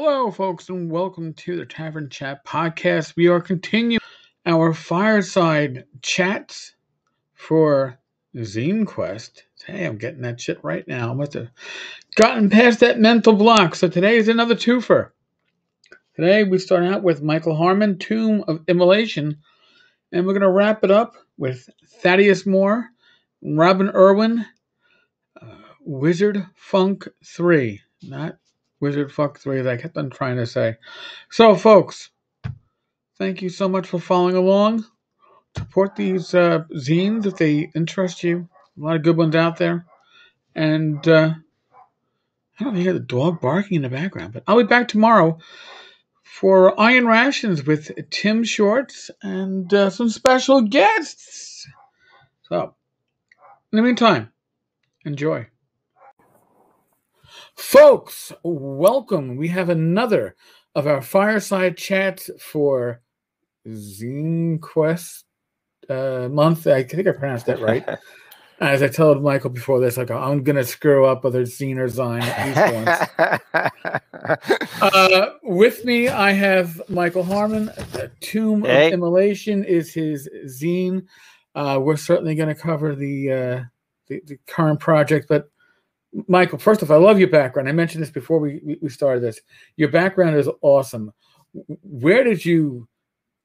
Hello, folks, and welcome to the Tavern Chat podcast. We are continuing our Fireside Chats for Zinequest. Hey, I'm getting that shit right now. I must have gotten past that mental block. So today is another twofer. Today we start out with Michael Harmon, Tomb of Immolation, and we're going to wrap it up with Thaddeus Moore, Robin Irwin, Wizard Funk 3. Not Wizard Funk 3, as I kept on trying to say. So, folks, thank you so much for following along. Support these zines if they interest you. A lot of good ones out there. And I don't know if you hear the dog barking in the background, but I'll be back tomorrow for Iron Rations with Tim Shorts and some special guests. So, in the meantime, enjoy. Folks, welcome. We have another of our Fireside Chats for Zinequest month. I think I pronounced that right. As I told Michael before this, like I'm gonna screw up whether it's Zine or Zine at least once. With me, I have Michael Harmon. Tomb of Immolation is his zine. We're certainly going to cover the current project, but Michael, first off, I love your background. I mentioned this before we started this. Your background is awesome. Where did you?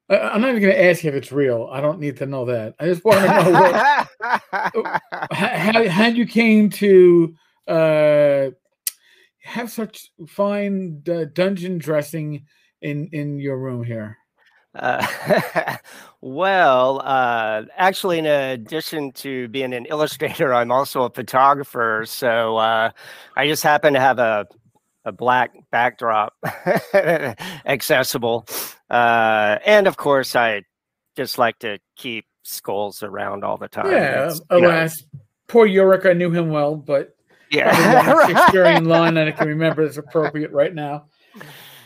I'm not even going to ask you if it's real. I don't need to know that. I just want to know how you came to have such fine dungeon dressing in your room here. Well, actually, in addition to being an illustrator, I'm also a photographer. So I just happen to have a black backdrop accessible. And of course, I just like to keep skulls around all the time. Yeah, alas, poor Yorick, I knew him well, but yeah, Shakespearean line that I can remember is appropriate right now.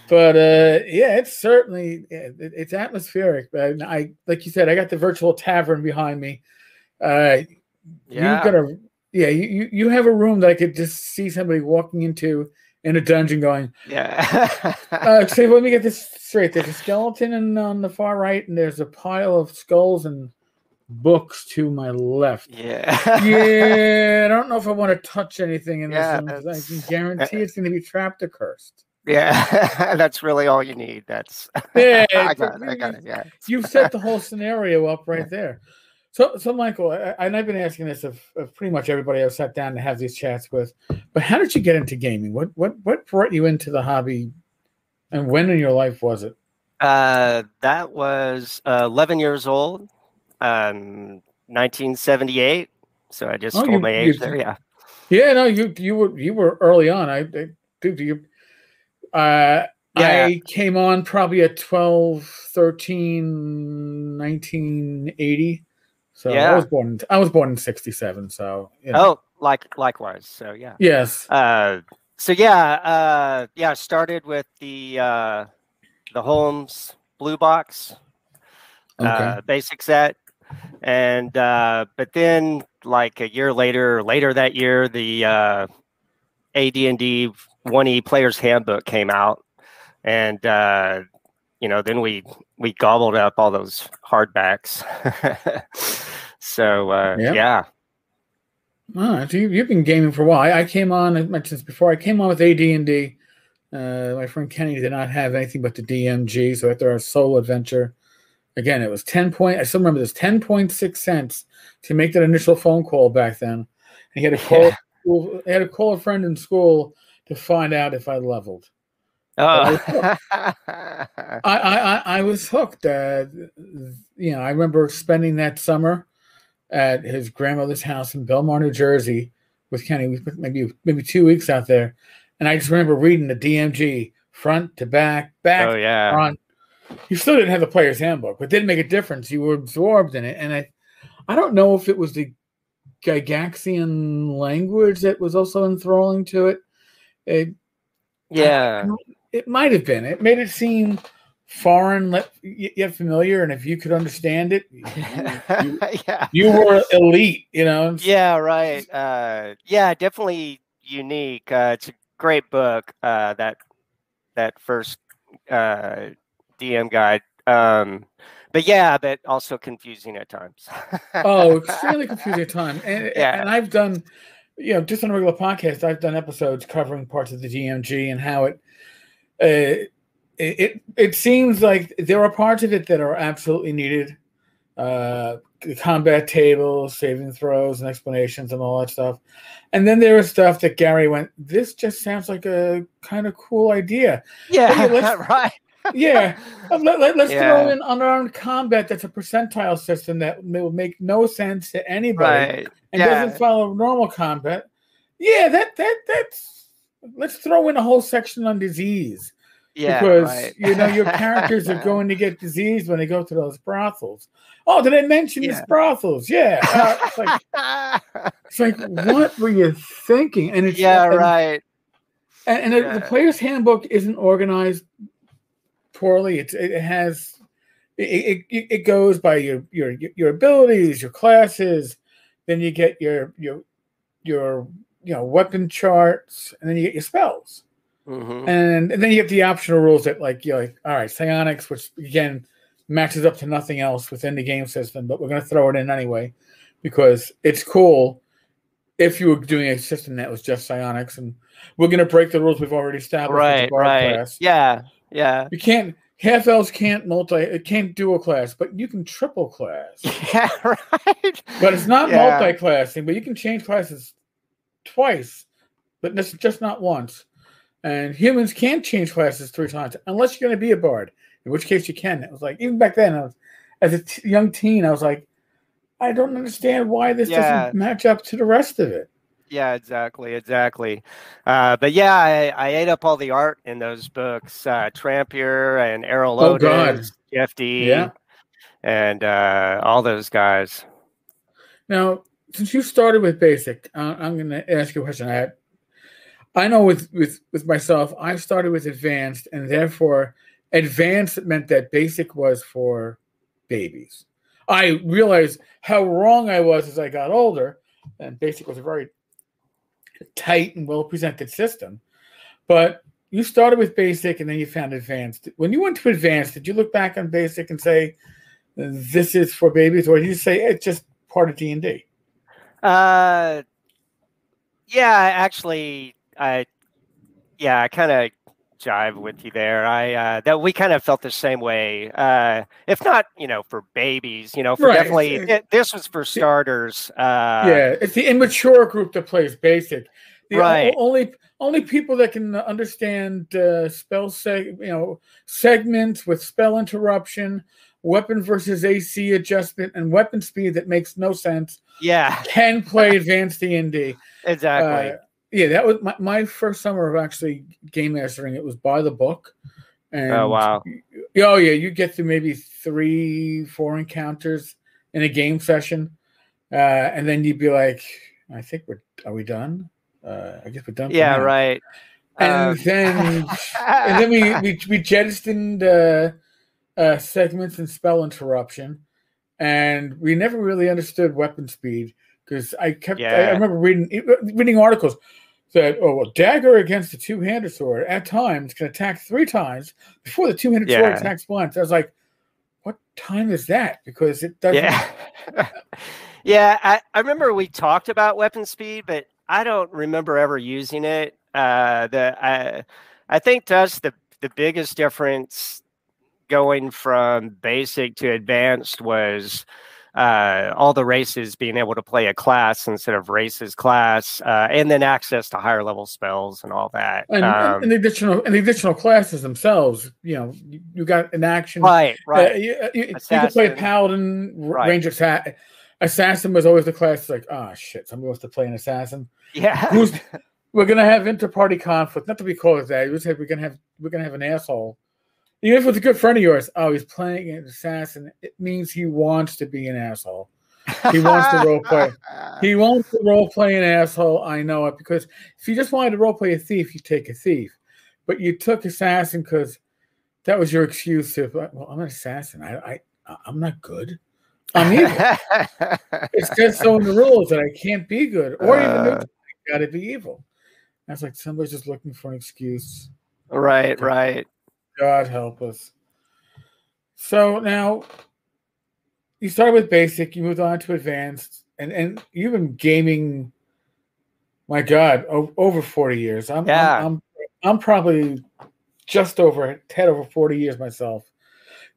But yeah, it's certainly it's atmospheric. But I, like you said, I got the virtual tavern behind me. You have a room that I could just see somebody walking into in a dungeon going, so let me get this straight. There's a skeleton on the far right, and there's a pile of skulls and books to my left. Yeah. I don't know if I want to touch anything in this room because I can guarantee it's going to be trapped or cursed. Yeah, that's really all you need. That's I got it. Yeah, you've set the whole scenario up right there. So Michael, and I've been asking this of pretty much everybody I've sat down to have these chats with, but how did you get into gaming? What brought you into the hobby, and when in your life was it? That was 11 years old, 1978. So I just told my age there. Yeah. Yeah, no, you were early on. I came on probably at 12, 13, 1980. So I was born in 67. So likewise. So yeah. Yes. I started with the Holmes Blue Box basic set, and but then like a year later that year, the AD&D 1E Player's Handbook came out, and then we gobbled up all those hardbacks. So yeah. So you've been gaming for a while. I came on, I mentioned this before, I came on with AD&D. My friend Kenny did not have anything but the DMG, so after our solo adventure, again, it was I still remember this, 10.6 cents to make that initial phone call back then. And he had to call a friend in school to find out if I leveled. I was hooked. I remember spending that summer at his grandmother's house in Belmar, New Jersey, with Kenny. We spent maybe 2 weeks out there, and I just remember reading the DMG front to back to front. You still didn't have the player's handbook, but it didn't make a difference. You were absorbed in it, and I don't know if it was the Gygaxian language that was also enthralling to it. It might have been. It made it seem foreign yet familiar, and if you could understand it, you were elite. Yeah, right. Definitely unique. It's a great book. That that first DM guide. But also confusing at times. Oh, extremely confusing at times. And Yeah. and I've done, just on a regular podcast, I've done episodes covering parts of the DMG and how it seems like there are parts of it that are absolutely needed. The combat tables, saving throws, and explanations, and all that stuff. And then there was stuff that Gary went, "This just sounds like a kind of cool idea." Yeah, right. Yeah, let's throw in unarmed combat. That's a percentile system that will make no sense to anybody and doesn't follow normal combat. Yeah, that's. Let's throw in a whole section on disease. Yeah, because your characters are going to get diseased when they go to those brothels. Oh, did I mention these brothels? Yeah. It's like, what were you thinking? And it's right. And the player's handbook isn't organized poorly. It goes by your abilities, your classes. Then you get your weapon charts, and then you get your spells. Mm-hmm. And then you get the optional rules that all right, psionics, which again matches up to nothing else within the game system, but we're going to throw it in anyway because it's cool if you were doing a system that was just psionics, and we're going to break the rules we've already established with the bard class. Yeah. You can't. Half elves can't dual class, but you can triple class. Yeah, right. But it's not multi-classing, but you can change classes twice, but just not once. And humans can't change classes 3 times unless you're going to be a bard, in which case you can. It was like, even back then, as a young teen, I was like, I don't understand why this doesn't match up to the rest of it. Yeah, exactly. But yeah, I ate up all the art in those books. Trampier and Errol Lotus, Jeff D, and all those guys. Now, since you started with basic, I'm going to ask you a question. I know with myself, I started with advanced, and therefore advanced meant that basic was for babies. I realized how wrong I was as I got older, and basic was a very tight and well-presented system. But you started with basic, and then you found advanced. When you went to advanced, did you look back on basic and say, this is for babies, or did you say it's just part of D&D? Yeah, actually, I kind of jive with you there. That we kind of felt the same way. If not, for babies, for definitely, this was for starters. It's the immature group that plays basic. Only people that can understand spell segments with spell interruption, weapon versus AC adjustment, and weapon speed that makes no sense. Can play advanced D&D. Exactly. That was my first summer of actually game mastering. It was by the book. And oh, wow. You get through maybe 3-4 encounters in a game session. And then you'd be like, I think are we done? I guess we're done. Yeah, right. And then we jettisoned segments and spell interruption. And we never really understood weapon speed. Because I remember reading articles that, dagger against a two-handed sword at times can attack 3 times before the two-handed sword attacks once. I was like, what time is that? Because it doesn't. I remember we talked about weapon speed, but I don't remember ever using it. I think to us the biggest difference going from basic to advanced was all the races being able to play a class instead of races class, and then access to higher level spells and all that. And the additional classes themselves, you got an action. Right. You can play a paladin, ranger, assassin was always the class. Like, oh shit, somebody wants to play an assassin. Yeah. We're gonna have inter-party conflict. Not that we call it that. We said we're gonna have an asshole. Even if it's a good friend of yours, he's playing an assassin, it means he wants to be an asshole. He wants to role play. He wants to role play an asshole. I know it, because if you just wanted to role play a thief, you take a thief. But you took assassin because that was your excuse to, I'm an assassin. I'm not good. I'm evil. It's just so in the rules that I can't be good. Or even I gotta be evil. That's like somebody's just looking for an excuse Right, right. God help us. So now you started with basic, you moved on to advanced, and you've been gaming. My God, over 40 years. Yeah. I'm probably just over 10 over 40 years myself.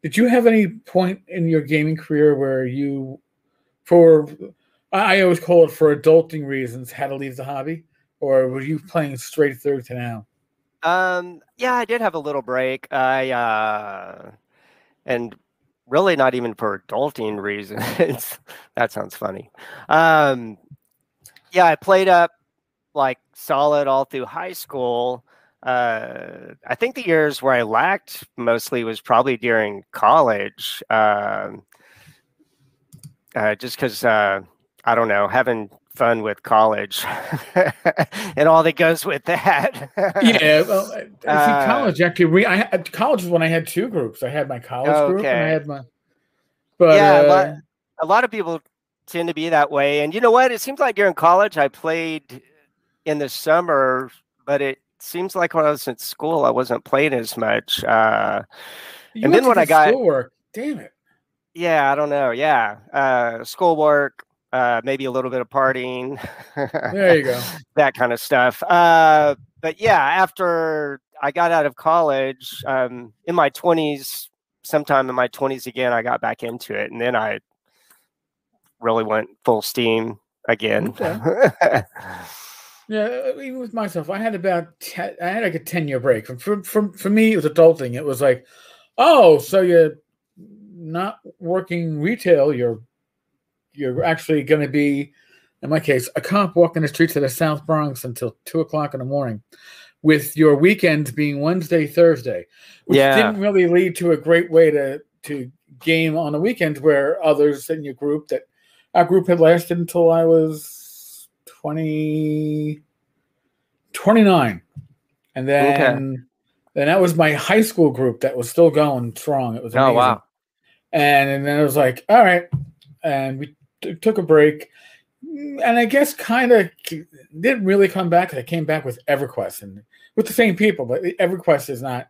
Did you have any point in your gaming career where you, for I always call it for adulting reasons, had to leave the hobby, or were you playing straight through to now? Yeah, I did have a little break. And really not even for adulting reasons. That sounds funny. Um, yeah, I played up like solid all through high school. I think the years where I lacked mostly was probably during college, just because I don't know, having fun with college and all that goes with that. Yeah, well, I see. uh, College actually. College is when I had two groups. I had my college group, and I okay, had my. But yeah, a lot of people tend to be that way. And you know what? It seems like during college I played in the summer, but it seems like when I was in school I wasn't playing as much. you And had then to when I get got, schoolwork. Damn it! yeah, I don't know, yeah, schoolwork, maybe a little bit of partying, There you go. that kind of stuff. But yeah, after I got out of college, in my 20s, sometime in my 20s again, I got back into it, and then I really went full steam again. Okay. Yeah, even with myself, I had I had like a 10-year break. For me, it was adulting. It was like, oh, so you're not working retail. You're actually going to be, in my case, a cop walking the streets of the South Bronx until 2 o'clock in the morning, with your weekends being Wednesday, Thursday, which Yeah. didn't really lead to a great way to game on the weekends where others in your group that our group had lasted until I was 29. And Okay. then that was my high school group that was still going strong. It was Oh amazing. wow. And then it was like, all right. And we took a break. And I guess kind of didn't really come back. I came back with EverQuest and with the same people, but EverQuest is not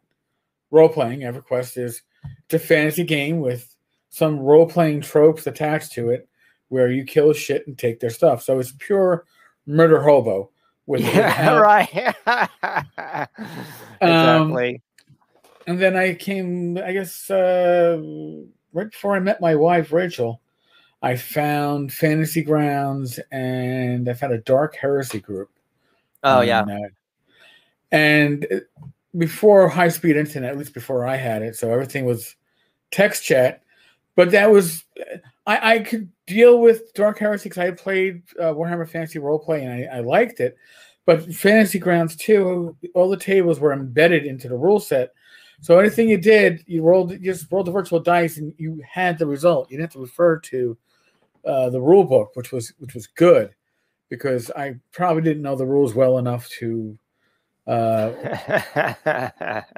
role playing. EverQuest is it's a fantasy game with some role playing tropes attached to it, where you kill shit and take their stuff. So it's pure murder hobo Yeah. without. Right. Um, Exactly. and then I came, I guess, right before I met my wife Rachel. I found Fantasy Grounds and I found a Dark Heresy group Oh on yeah. and before high speed internet, at least before I had it, so everything was text chat. But that was I could deal with Dark Heresy because I had played Warhammer Fantasy Roleplay and I liked it. But Fantasy Grounds too, all the tables were embedded into the rule set. So anything you did, you just rolled the virtual dice and you had the result. You didn't have to refer to the rule book, which was good because I probably didn't know the rules well enough to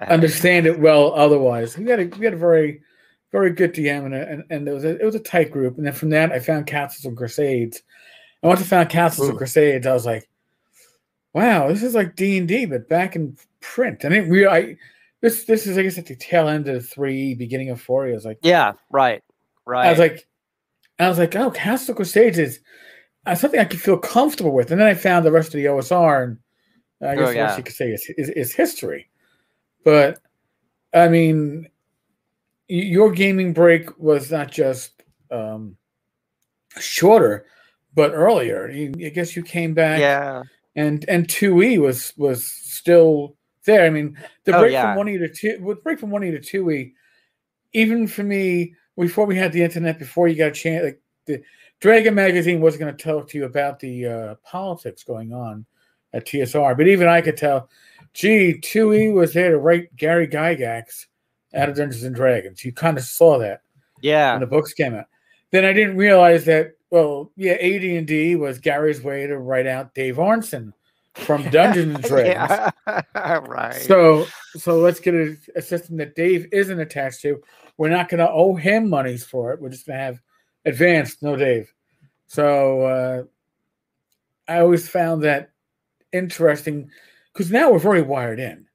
understand it well. Otherwise, we had a very very good DM and it was a tight group. And then from that, I found Castles and Crusades. And once I found Castles and Crusades, I was like, wow, this is like D&D, but back in print. And this is I guess at the tail end of 3, beginning of 4. I was like, Yeah. Right. I was Right. like, oh, Castle Crusades is something I could feel comfortable with. And then I found the rest of the OSR, and I Oh guess the rest yeah. you could say is history. But I mean, your gaming break was not just shorter, but earlier. I guess you came back, Yeah. and 2E was still there. I mean, the Oh break from yeah. 1E to 2, with break from 1E to 2E, even for me, before we had the internet, before you got a chance, like the Dragon magazine wasn't going to talk to you about the politics going on at TSR, but even I could tell, gee, 2E was there to write Gary Gygax out of Dungeons and Dragons. You kind of saw that when Yeah. the books came out. Then I didn't realize that, well, yeah, AD&D was Gary's way to write out Dave Arnson from Dungeons and Dragons. Yeah. Right. So let's get a system that Dave isn't attached to. We're not going to owe him monies for it. We're just going to have advanced, no Dave. So I always found that interesting because now we're very wired in.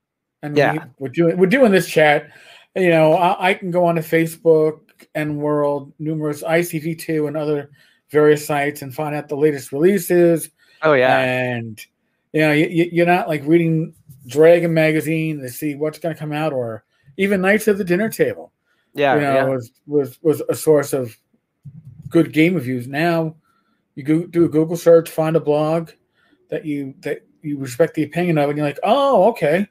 I mean, we're doing this chat. You know, I can go on to Facebook and World, numerous ICV2 and other various sites and find out the latest releases. Oh yeah. And you know, you're not like reading Dragon magazine to see what's going to come out, or even Knights of the Dinner Table. Yeah, you know, was a source of good game reviews. Now you go do a Google search, find a blog that you respect the opinion of, and you're like, oh, okay.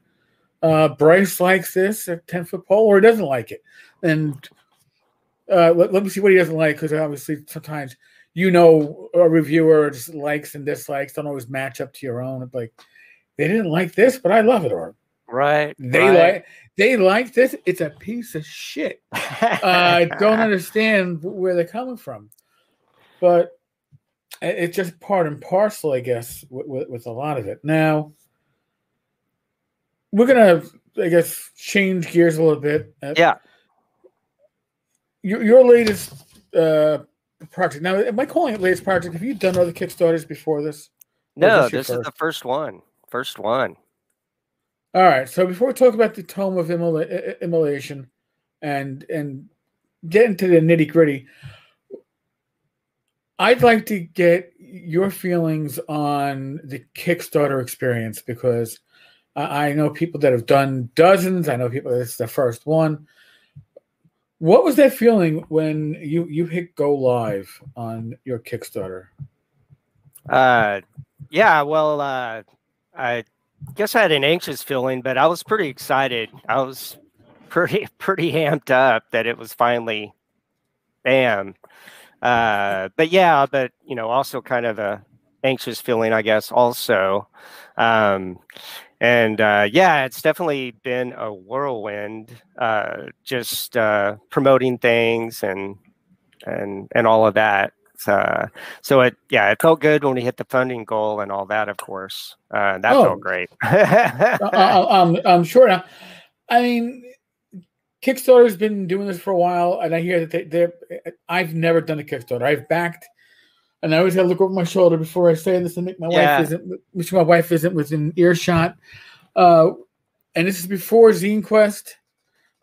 Bryce likes this at 10-foot pole, or he doesn't like it. And let me see what he doesn't like, because obviously sometimes, you know, a reviewer's likes and dislikes don't always match up to your own. It's like, they didn't like this, but I love it. Or they like this. It's a piece of shit. I don't understand where they're coming from. But it's just part and parcel, I guess, with a lot of it. Now, we're going to, I guess, change gears a little bit. Your latest project. Now, am I calling it latest project? Have you done other Kickstarters before this? No, this is the first one. First one. All right. So before we talk about the Tome of Immolation and get into the nitty gritty, I'd like to get your feelings on the Kickstarter experience, because I know people that have done dozens. I know people that it's the first one. What was that feeling when you hit go live on your Kickstarter? Yeah, well, I guess I had an anxious feeling, but I was pretty excited. I was pretty amped up that it was finally bam. But you know, also kind of a anxious feeling, I guess, also. It's definitely been a whirlwind, just promoting things and all of that. So it felt good when we hit the funding goal and all that, of course. That felt great. I'm sure. Now, I mean, Kickstarter's been doing this for a while, and I hear that I've never done a Kickstarter. I've backed, and I always got to look over my shoulder before I say this and make my wife isn't within earshot. And this is before Zinequest,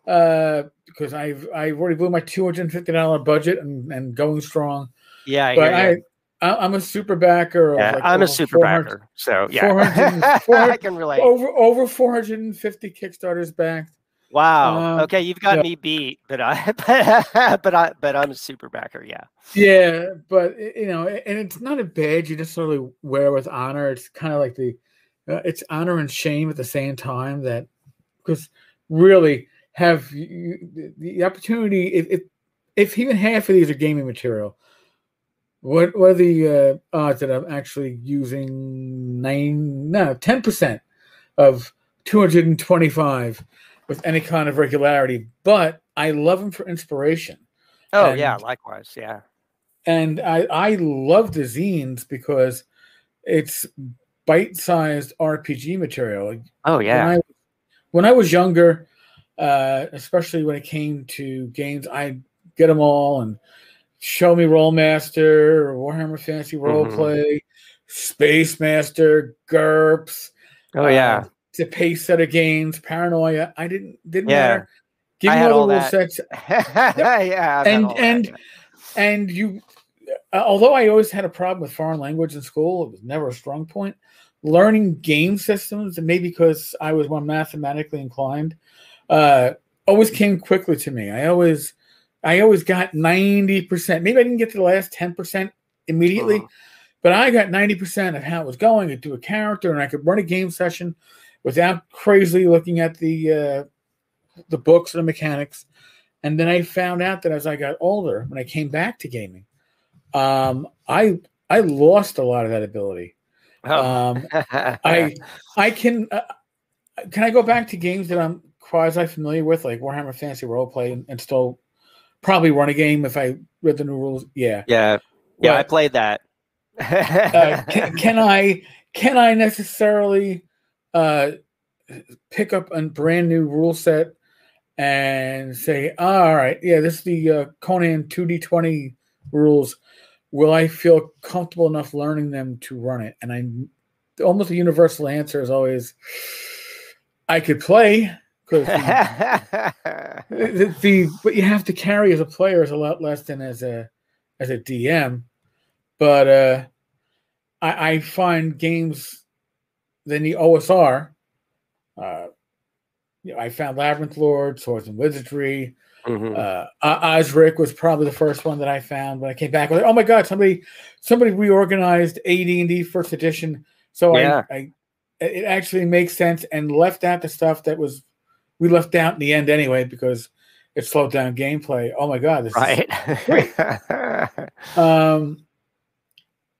because I've already blew my $250 budget and going strong. Yeah, but I'm a super backer. I'm a super backer, so yeah, I can relate. Over 450 Kickstarters backed. Wow. Okay, you've got me beat, but I'm a super backer. Yeah. Yeah, but you know, and it's not a badge you necessarily wear with honor. It's kind of like it's honor and shame at the same time. That because really have the opportunity. If even half of these are gaming material, what are the odds that I'm actually using 10% of 225 with any kind of regularity? But I love them for inspiration. Oh, yeah, likewise, yeah. And I love the zines because it's bite-sized RPG material. Oh, yeah. When I was younger, especially when it came to games, I'd get them all and Show Me Rollmaster, or Warhammer Fantasy Roleplay, Space Master, GURPS. Oh, yeah. The pace setter games, Paranoia. I didn't matter. Give me all the rule sets. And you, although I always had a problem with foreign language in school, it was never a strong point. Learning game systems, and maybe because I was more mathematically inclined, always came quickly to me. I always got 90%. Maybe I didn't get to the last 10% immediately, but I got 90% of how it was going. I'd do a character, and I could run a game session without crazily looking at the books and the mechanics. And then I found out that as I got older, when I came back to gaming, I lost a lot of that ability. I can I go back to games that I'm quasi familiar with, like Warhammer Fantasy Roleplay, and still probably run a game if I read the new rules. Yeah. I played that. Can I necessarily pick up a brand new rule set and say, all right, this is the Conan 2D20 rules. Will I feel comfortable enough learning them to run it? And almost a universal answer is always, I could play because what you have to carry as a player is a lot less than as a DM. But I find games than the OSR. I found Labyrinth Lord, Swords and Wizardry. Osric was probably the first one that I found when I came back. I was like, oh my god, somebody reorganized AD&D First Edition. So it actually makes sense and left out the stuff that we left out in the end anyway because it slowed down gameplay. Oh my god, this is great.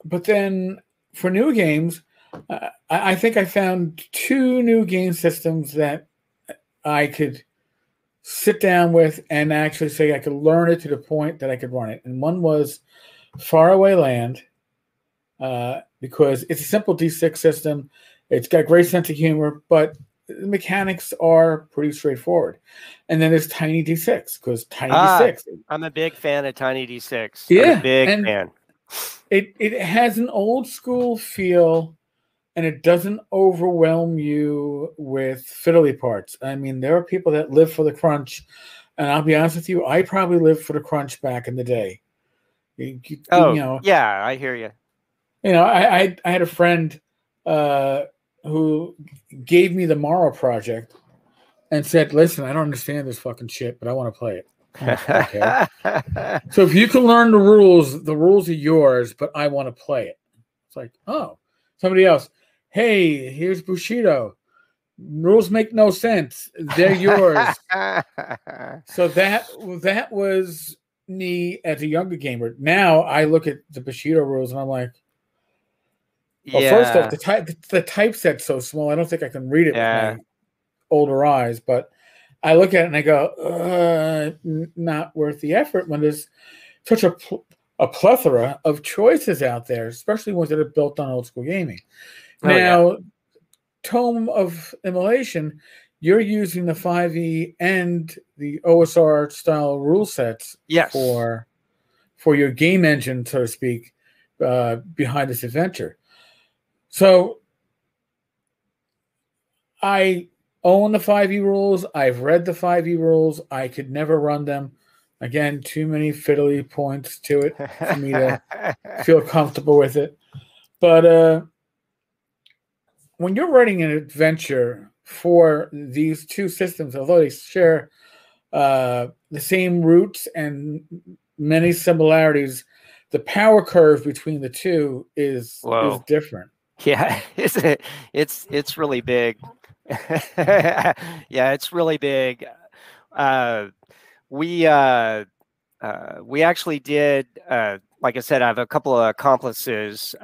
But then for new games, I think I found 2 new game systems that I could sit down with and actually say I could learn it to the point that I could run it. And one was Faraway Land, because it's a simple D6 system. It's got a great sense of humor, but the mechanics are pretty straightforward. And then there's Tiny D6, because Tiny D6. I'm a big fan of Tiny D6. Yeah, I'm a big fan. It has an old school feel, and it doesn't overwhelm you with fiddly parts. I mean, there are people that live for the crunch, and I'll be honest with you, I probably lived for the crunch back in the day. Yeah, I hear you. I had a friend who gave me the Morrow Project and said, "Listen, I don't understand this fucking shit, but I want to play it." Okay. So if you can learn the rules are yours, but I want to play it. It's like, oh, somebody else. Hey, here's Bushido. Rules make no sense. They're yours. So that was me as a younger gamer. Now I look at the Bushido rules and I'm like, well, first off, the typeset's so small, I don't think I can read it with my older eyes. But I look at it and I go, not worth the effort when there's such a plethora of choices out there, especially ones that are built on old school gaming. Now, Tome of Immolation, you're using the 5e and the OSR style rule sets for your game engine, so to speak, behind this adventure. So I own the 5e rules. I've read the 5e rules. I could never run them. Again, too many fiddly points to it for me to feel comfortable with it. But when you're writing an adventure for these 2 systems, although they share the same roots and many similarities, the power curve between the 2 is different. Yeah, it's really big. Yeah, it's really big. We actually did. Like I said, I have a couple of accomplices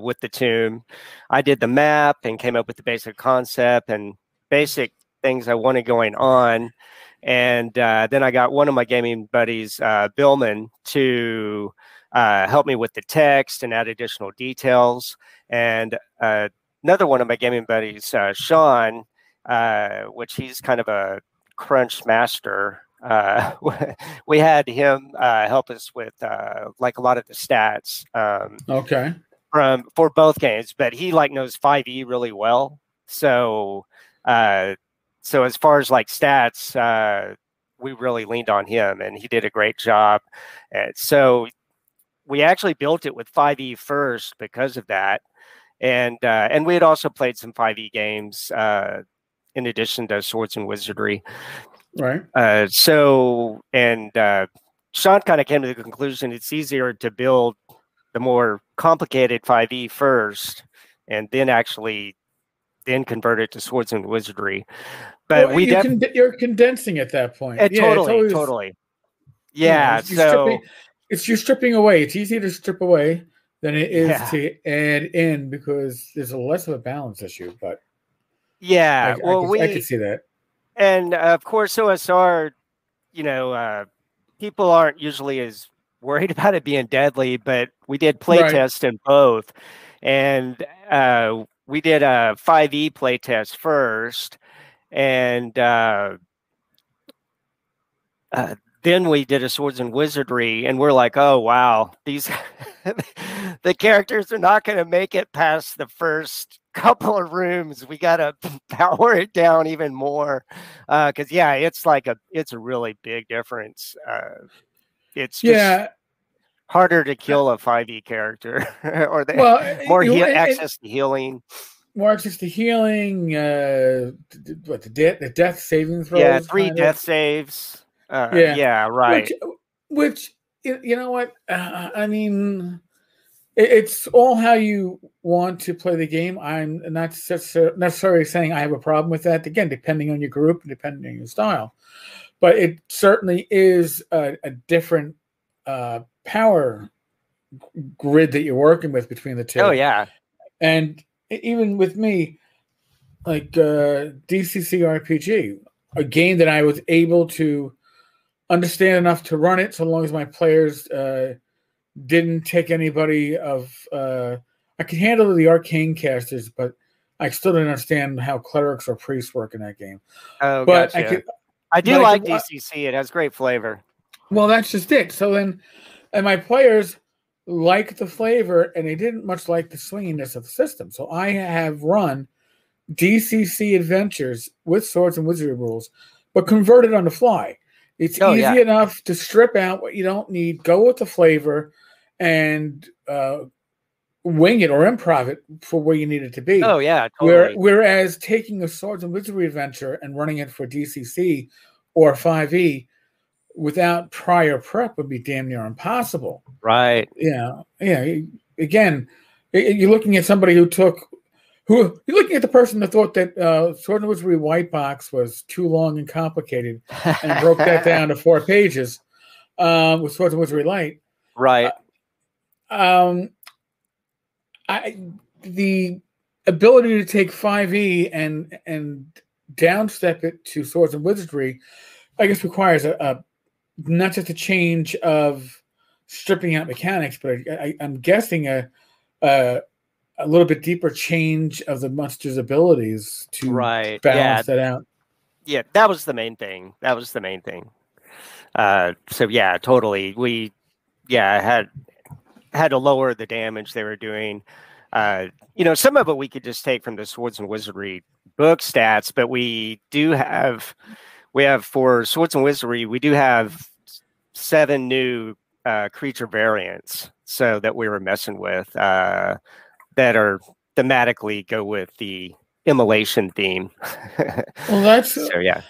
with the tomb. I did the map and came up with the basic concept and basic things I wanted going on. And then I got one of my gaming buddies, Billman, to help me with the text and add additional details. And another one of my gaming buddies, Sean, which he's kind of a crunch master. We had him help us with like a lot of the stats. For both games, but he knows 5e really well. So as far as like stats, we really leaned on him, and he did a great job. So we actually built it with 5e first because of that, and we had also played some 5e games in addition to Swords and Wizardry. Right. Sean kind of came to the conclusion it's easier to build the more complicated 5e first, and then convert it to Swords and Wizardry. But you're condensing at that point. Totally. Yeah. You're stripping away. It's easier to strip away than it is to add in because there's a less of a balance issue. But yeah, I could see that. And of course, OSR, people aren't usually as worried about it being deadly, but we did play test in both. And we did a 5e play test first. And then we did a Swords and Wizardry, and we're like, oh wow, these the characters are not going to make it past the first couple of rooms. We got to power it down even more, because yeah, it's a really big difference. It's just harder to kill a 5e character, or more access to healing. More access to healing. The death saving throws. Yeah, 3 death saves. Yeah, right. Which you know what? I mean, it's all how you want to play the game. I'm not necessarily saying I have a problem with that. Again, depending on your group, depending on your style, but it certainly is a different power grid that you're working with between the two. Oh yeah, and even with me, like DCC RPG, a game that I was able to understand enough to run it, so long as my players didn't take anybody of. I could handle the arcane casters, but I still didn't understand how clerics or priests work in that game. Oh, but gotcha. I do like DCC. It has great flavor. Well, that's just it. So then, and my players like the flavor, and they didn't much like the swinginess of the system. So I have run DCC adventures with Swords and Wizardry rules, but converted on the fly. It's easy enough to strip out what you don't need, go with the flavor, and wing it or improv it for where you need it to be. Oh, yeah, totally. Whereas taking a Swords and Wizardry adventure and running it for DCC or 5e without prior prep would be damn near impossible. Right. Yeah. Again, you're looking at somebody you're looking at the person that thought that Sword and Wizardry White Box was too long and complicated and broke that down to 4 pages with Swords and Wizardry Light. Right. The ability to take 5e and downstep it to Swords and Wizardry, I guess, requires not just a change of stripping out mechanics, but I'm guessing a little bit deeper change of the monster's abilities to balance that out. Yeah, that was the main thing. So yeah, totally. We had to lower the damage they were doing. Some of it we could just take from the Swords and Wizardry book stats, but we have for Swords and Wizardry, we do have 7 new creature variants, so that we were messing with that are thematically go with the Immolation theme. Well, that's so yeah.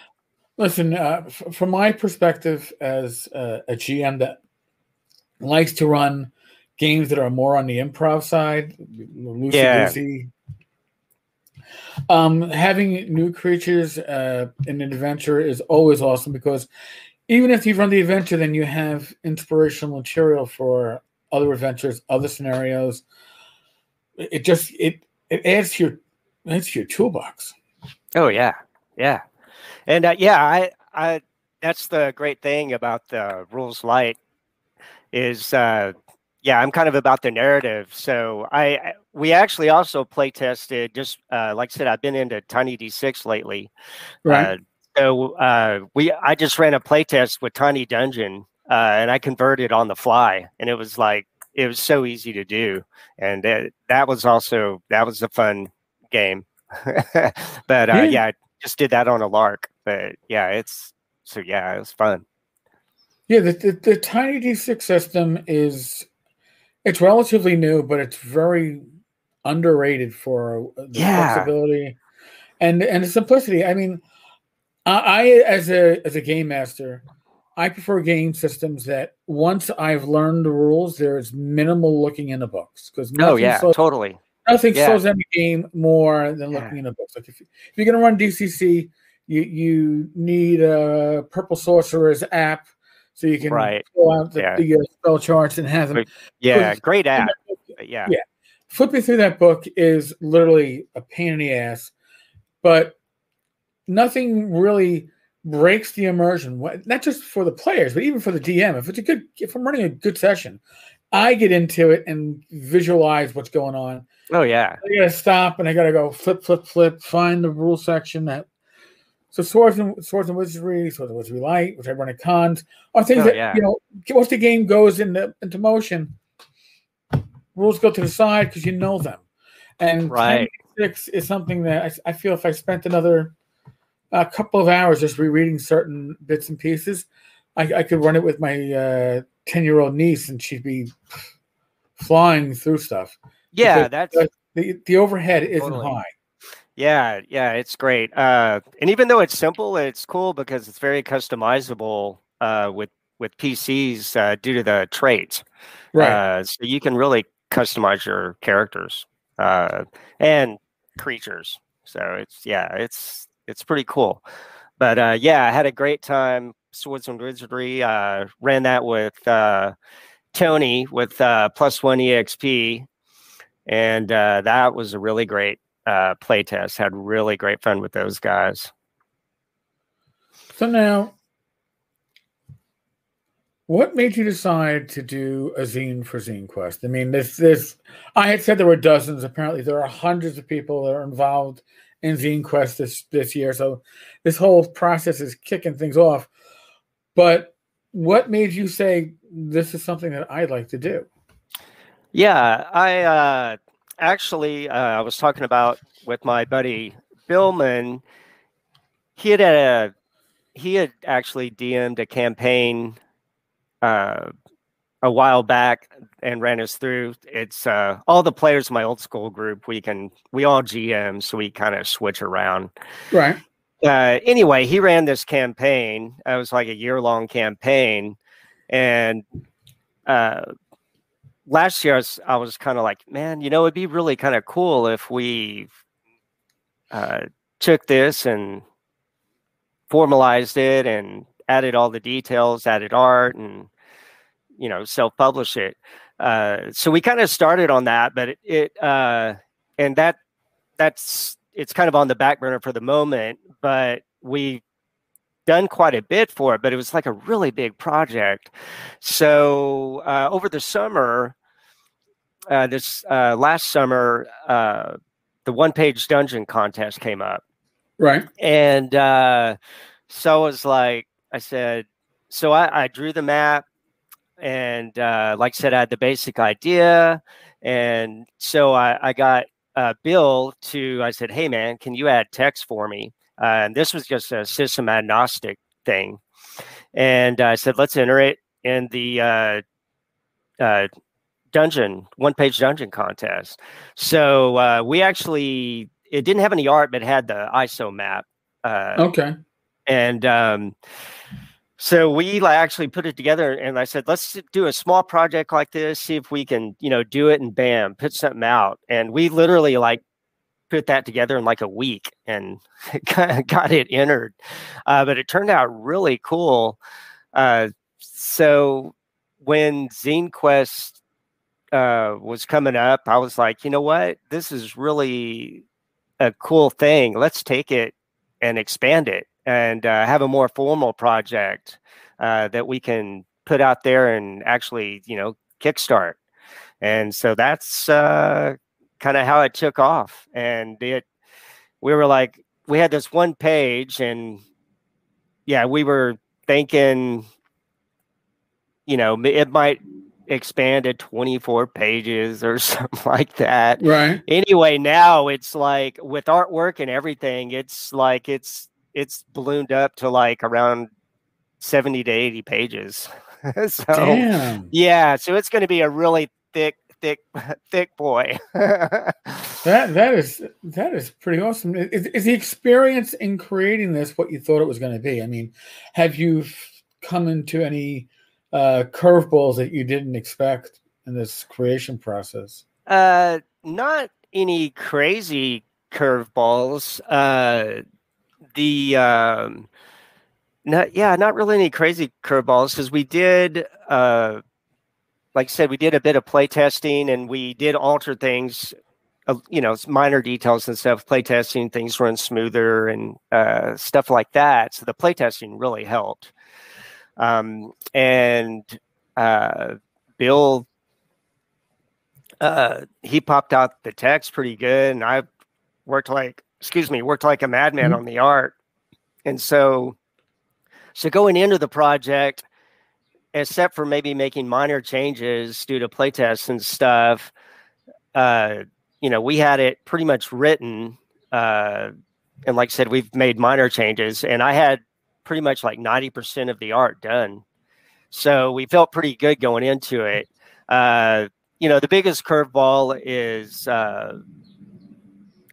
Listen, from my perspective as a GM that likes to run games that are more on the improv side, loosey-goosey. Having new creatures in an adventure is always awesome, because even if you run the adventure, then you have inspirational material for other adventures, other scenarios. It adds to your toolbox. Oh yeah, and I that's the great thing about the Rules Light is I'm kind of about the narrative. So we actually also play tested, just like I said, I've been into Tiny D6 lately. Right. I just ran a play test with Tiny Dungeon, and I converted on the fly, and it was so easy to do, and that was a fun game. But I just did that on a lark. But it was fun. Yeah, the Tiny D6 system it's relatively new, but it's very underrated for the flexibility and the simplicity. I mean, I as a game master, I prefer game systems that once I've learned the rules, there is minimal looking in the books, because totally. Nothing slows down the game more than looking in the books. Like if you're going to run DCC, you need a Purple Sorcerer's app so you can pull out the spell charts and have them. Great app. Flipping through that book is literally a pain in the ass, but nothing really breaks the immersion. Not just for the players, but even for the DM. If I'm running a good session, I get into it and visualize what's going on. Oh yeah. I gotta stop and I gotta go flip, find the rule section that So Swords and Wizardry, Swords and Wizardry Light, which I run at cons, are things that once the game goes into motion, rules go to the side because you know them. And Right. 10.6 is something that I feel if I spent another couple of hours just rereading certain bits and pieces, I could run it with my 10-year-old niece, and she'd be flying through stuff. Yeah, that's the overhead isn't totally high. Yeah, it's great. And even though it's simple, it's cool because it's very customizable with PCs due to the traits. Right. So you can really customize your characters and creatures. So it's pretty cool. But I had a great time. Swords and Wizardry. Ran that with Tony with +1 EXP, and that was a really great playtest. Had really great fun with those guys. So now, what made you decide to do a zine for Zinequest? I mean, I had said there were dozens. Apparently, there are hundreds of people that are involved in Zinequest this year. So this whole process is kicking things off. But what made you say this is something that I'd like to do? Yeah, I actually I was talking about with my buddy Billman. He had actually DM'd a campaign a while back and ran us through. It's all the players in my old school group. We all GM, so we kind of switch around. Right. Anyway, he ran this campaign. It was like a year-long campaign, and last year I was kind of like, man, it'd be really kind of cool if we took this and formalized it and added all the details, added art, and self-publish it. So we kind of started on that, but it's kind of on the back burner for the moment. But we done quite a bit for it, but it was like a really big project. So over the summer, this last summer, the one-page dungeon contest came up. Right. And so I said, so I drew the map, and like I said, I had the basic idea. And so I got Bill I said, hey, man, can you add text for me? And this was just a system agnostic thing. And I said, let's enter it in the one-page dungeon contest. So it didn't have any art, but it had the ISO map. Okay. And so we actually put it together, and I said, let's do a small project like this, see if we can, do it, and bam, put something out. And we literally put that together in like a week and got it entered. But it turned out really cool. So when Zinequest was coming up, I was like, you know what? This is really a cool thing. Let's take it and expand it and have a more formal project that we can put out there and actually, kickstart. And so that's kind of how it took off. And we had this one page, and we were thinking, it might expand to 24 pages or something like that. Right. Anyway, now it's like with artwork and everything, it's ballooned up to like around 70 to 80 pages. So damn. So it's going to be a really thick boy. That is pretty awesome. Is the experience in creating this what you thought it was going to be? I mean, have you come into any curveballs that you didn't expect in this creation process? Not any crazy curveballs. Not really any crazy curveballs, because we did, like I said, we did a bit of play testing, and we did alter things, minor details and stuff. Play testing, things run smoother and stuff like that. So the play testing really helped. And Bill, he popped out the text pretty good, and I worked like a madman on the art. And so going into the project, except for maybe making minor changes due to playtests and stuff, we had it pretty much written. And like I said, we've made minor changes, and I had pretty much like 90% of the art done. So we felt pretty good going into it. The biggest curveball is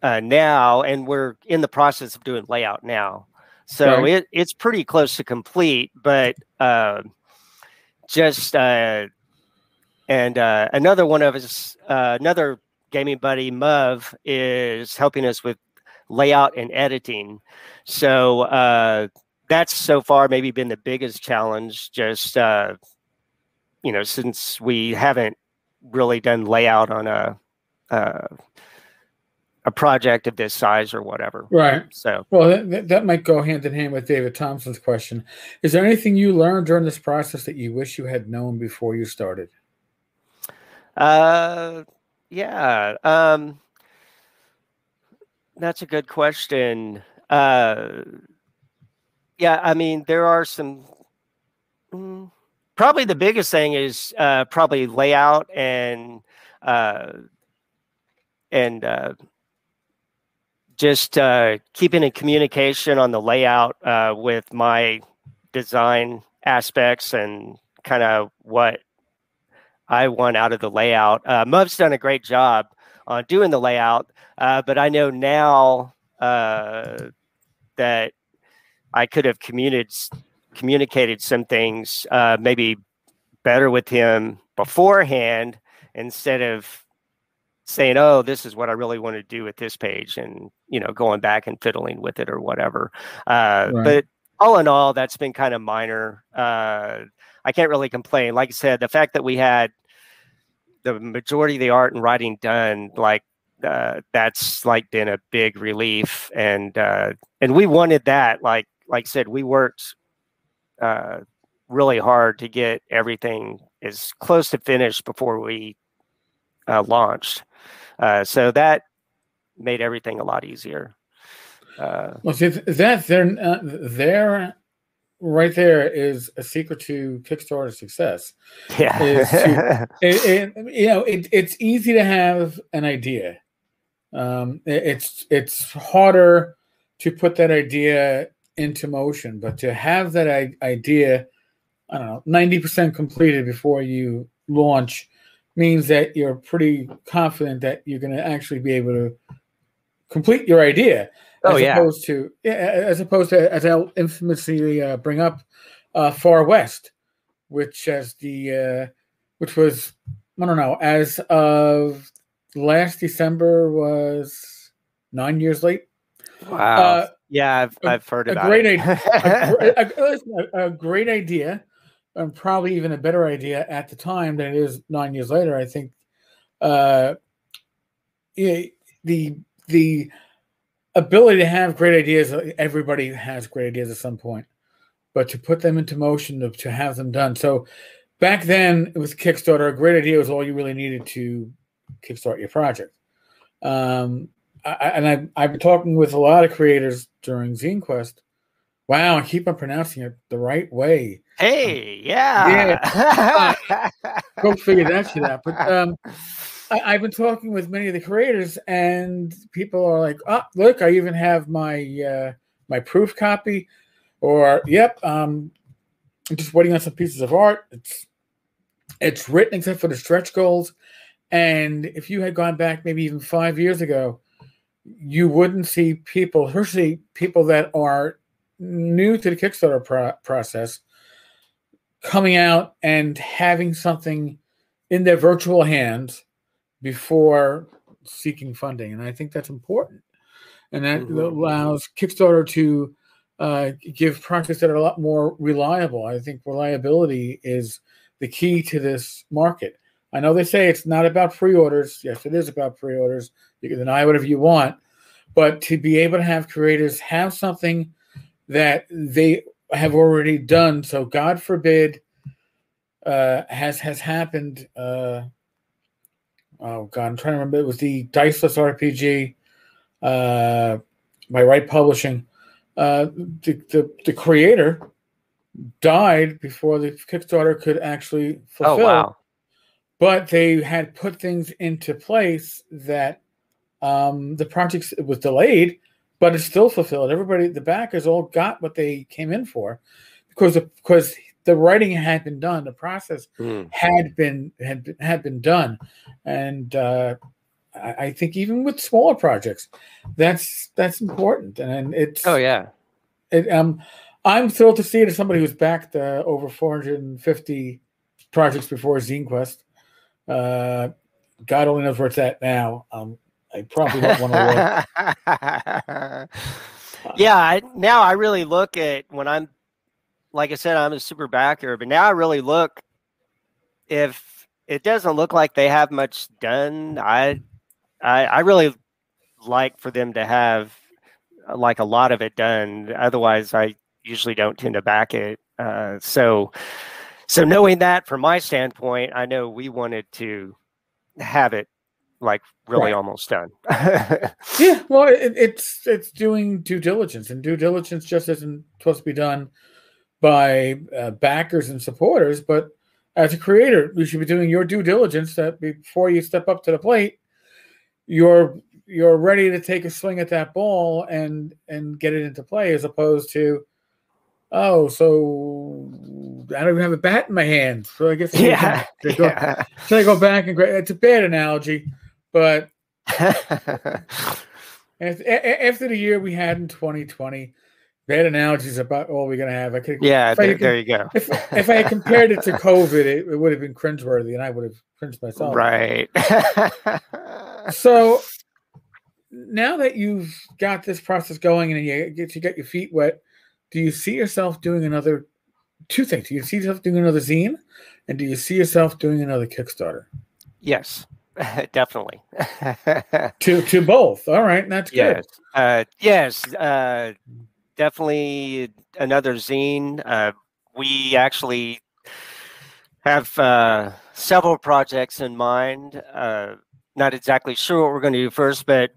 now, and we're in the process of doing layout now. So it's pretty close to complete, but another one of us, another gaming buddy, Muv, is helping us with layout and editing. So that's so far maybe been the biggest challenge, just since we haven't really done layout on a project of this size or whatever. Right. So, well, that might go hand in hand with David Thompson's question. Is there anything you learned during this process that you wish you had known before you started? Yeah. That's a good question. Yeah, I mean, there are some. Probably the biggest thing is probably layout and just keeping in communication on the layout with my design aspects and kind of what I want out of the layout. Muv's done a great job on doing the layout, but I know now that I could have communicated some things maybe better with him beforehand, instead of saying, "Oh, this is what I really want to do with this page," and going back and fiddling with it or whatever. Right. But all in all, that's been kind of minor. I can't really complain. Like I said, the fact that we had the majority of the art and writing done, like that's like been a big relief, and we wanted that. Like I said, we worked really hard to get everything as close to finished before we launched. So that made everything a lot easier. Well, see, there right there is a secret to Kickstarter success. Yeah. It's easy to have an idea. It's harder to put that idea into motion, but to have that idea, I don't know, 90% completed before you launch means that you're pretty confident that you're going to actually be able to complete your idea. As opposed to, as I'll infamously bring up, Far West, which was, I don't know, as of last December was 9 years late. Wow. Yeah, I've heard about it. A great idea, and probably even a better idea at the time than it is 9 years later. I think the ability to have great ideas, everybody has great ideas at some point, but to put them into motion, to have them done. So back then with Kickstarter, a great idea was all you really needed to kickstart your project. I've been talking with a lot of creators during Zinequest. Wow, I keep on pronouncing it the right way. Hey, yeah. Go figure that shit out. But I've been talking with many of the creators, and people are like, "Oh, look, I even have my my proof copy," or "Yep, I'm just waiting on some pieces of art. It's written except for the stretch goals." And if you had gone back maybe even 5 years ago, you wouldn't see people, especially people that are new to the Kickstarter process, coming out and having something in their virtual hands before seeking funding. And I think that's important. And that allows Kickstarter to give projects that are a lot more reliable. I think reliability is the key to this market. I know they say it's not about pre-orders. Yes, it is about pre-orders. You can deny whatever you want. But to be able to have creators have something that they have already done, so God forbid has happened. Oh God, I'm trying to remember. It was the Diceless RPG by Right Publishing. The creator died before the Kickstarter could actually fulfill. Oh, wow. But they had put things into place that the project was delayed, but it's still fulfilled. Everybody, the backers, all got what they came in for because the writing had been done, the process had been done, and I think even with smaller projects, that's important, and it's I'm thrilled to see it as somebody who's backed over 450 projects before Zinequest. God only knows where it's at now. I probably don't want to look. Yeah, now I really look at when I'm, like I said, I'm a super backer, but now I really look, if it doesn't look like they have much done, I really like for them to have like a lot of it done. Otherwise, I usually don't tend to back it. So knowing that from my standpoint, I know we wanted to have it like really almost done. Yeah, well, it's doing due diligence, and due diligence just isn't supposed to be done by backers and supporters, but as a creator, you should be doing your due diligence that before you step up to the plate, you're ready to take a swing at that ball and get it into play, as opposed to, oh, so I don't even have a bat in my hand, so I guess should I go back and grab? It's a bad analogy, but after the year we had in 2020, bad analogies about all we're gonna have. I could, there you go. If I had compared it to COVID, it would have been cringeworthy, and I would have cringed myself. Right. So now that you've got this process going and you get your feet wet, do you see yourself doing two things? Do you see yourself doing another zine, and do you see yourself doing another Kickstarter? Yes, definitely. to both. All right, that's good. Yes, definitely another zine. We actually have several projects in mind. Not exactly sure what we're going to do first, but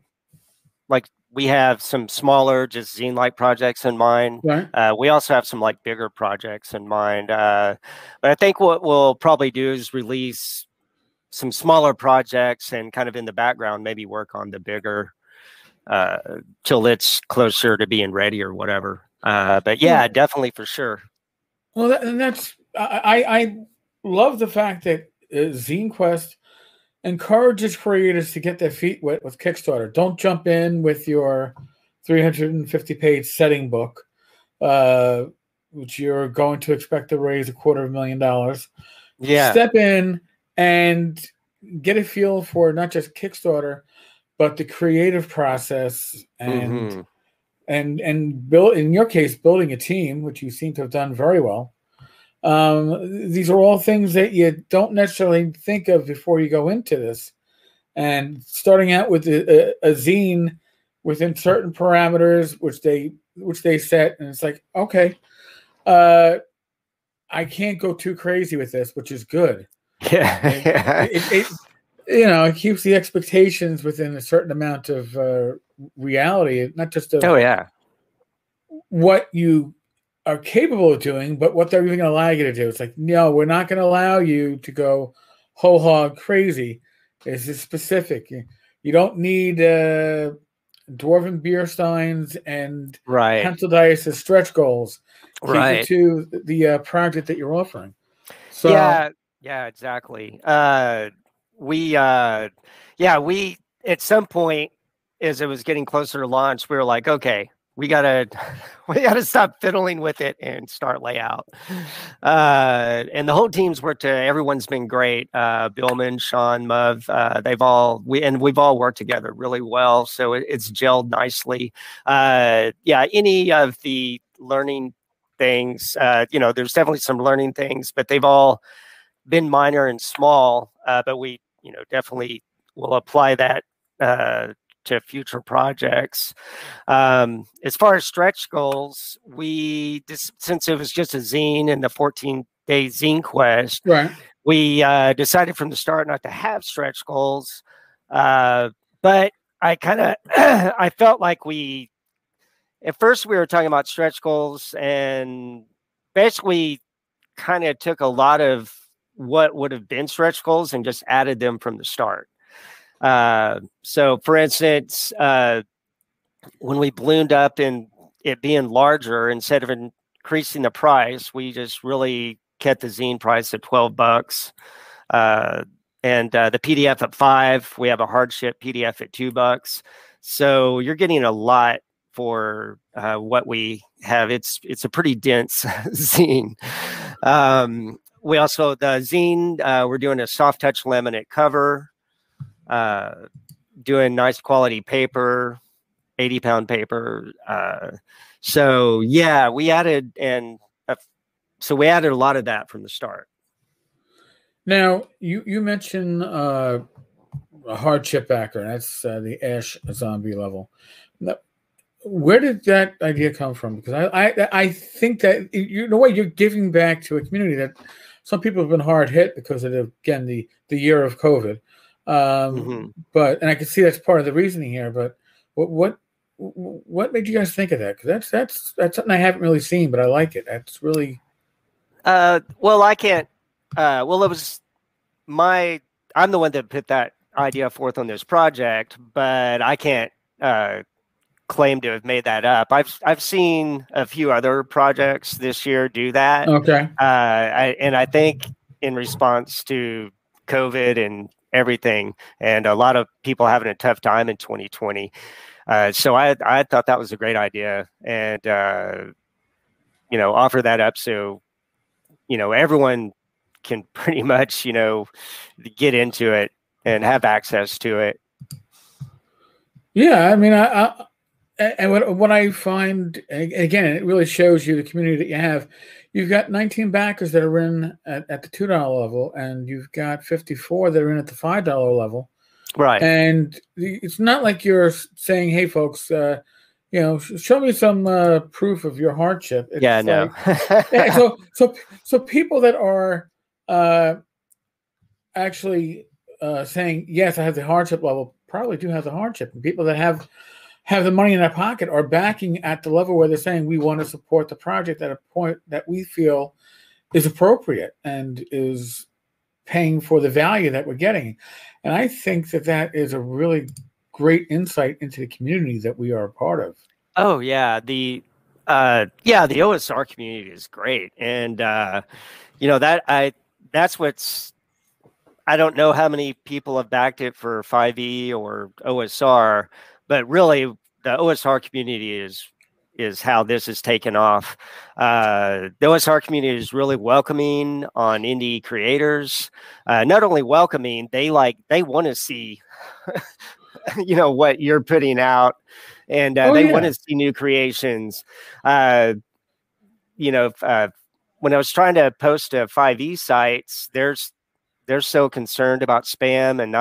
like we have some smaller, just zine-like projects in mind. Right. We also have some like bigger projects in mind. But I think what we'll probably do is release some smaller projects and kind of in the background, maybe work on the bigger till it's closer to being ready or whatever. But yeah, definitely for sure. Well, I love the fact that Zinequest encourages creators to get their feet wet with Kickstarter. Don't jump in with your 350-page setting book, which you're going to expect to raise $250,000. Yeah. Step in and get a feel for not just Kickstarter, but the creative process and build, in your case, building a team, which you seem to have done very well. These are all things that you don't necessarily think of before you go into this. And starting out with a zine within certain parameters, which they set, and it's like, okay, I can't go too crazy with this, which is good. Yeah. It keeps the expectations within a certain amount of reality, not just what you are capable of doing, but what they're even going to allow you to do. It's like, no, we're not going to allow you to go whole hog crazy. This is specific. You don't need dwarven beer steins and pencil dice as stretch goals. Keep it to the project that you're offering. So yeah, exactly. We at some point, as it was getting closer to launch, we were like, okay, we gotta stop fiddling with it and start layout. And the whole team's worked. Everyone's been great. Billman, Sean, Muv, we've all worked together really well. So it's gelled nicely. Any of the learning things, there's definitely some learning things, but they've all been minor and small. But we, definitely will apply that to future projects. As far as stretch goals, since it was just a zine and the 14-day Zinequest, we decided from the start not to have stretch goals. But I kind of I felt like we at first we were talking about stretch goals, and basically kind of took a lot of what would have been stretch goals and just added them from the start. So for instance, when we ballooned up in it being larger, instead of increasing the price, we just really kept the zine price at $12. And the PDF at $5. We have a hardship PDF at $2. So you're getting a lot for what we have. It's a pretty dense zine. We also, the zine, we're doing a soft touch laminate cover, doing nice quality paper, 80-pound paper. So yeah, we added so we added a lot of that from the start. Now you mentioned a hardship backer. That's the Ash zombie level. Now, where did that idea come from? Because I think that what you're giving back to a community that some people have been hard hit because of the year of COVID. But and I can see that's part of the reasoning here. But what made you guys think of that? Because that's something I haven't really seen, but I like it. That's really. Well, I can't. Well, it was I'm the one that put that idea forth on this project, but I can't claim to have made that up. I've seen a few other projects this year do that. Okay. I think in response to COVID and everything, and a lot of people having a tough time in 2020. So I thought that was a great idea, and offer that up so everyone can pretty much get into it and have access to it. Yeah, I mean, and what I find, again, it really shows you the community that you have. You've got 19 backers that are in at the $2 level, and you've got 54 that are in at the $5 level. Right. And it's not like you're saying, "Hey, folks, show me some proof of your hardship." It's no. So people that are actually saying, "Yes, I have the hardship level," probably do have the hardship, and people that have the money in their pocket are backing at the level where they're saying, "We want to support the project at a point that we feel is appropriate and is paying for the value that we're getting." And I think that is a really great insight into the community that we are a part of. Oh yeah, the OSR community is great, and that's what's. I don't know how many people have backed it for 5e or OSR, but really the OSR community is how this is taken off. The OSR community is really welcoming on indie creators. Not only welcoming, they want to see, what you're putting out, and they want to see new creations. When I was trying to post to 5e sites, they're so concerned about spam and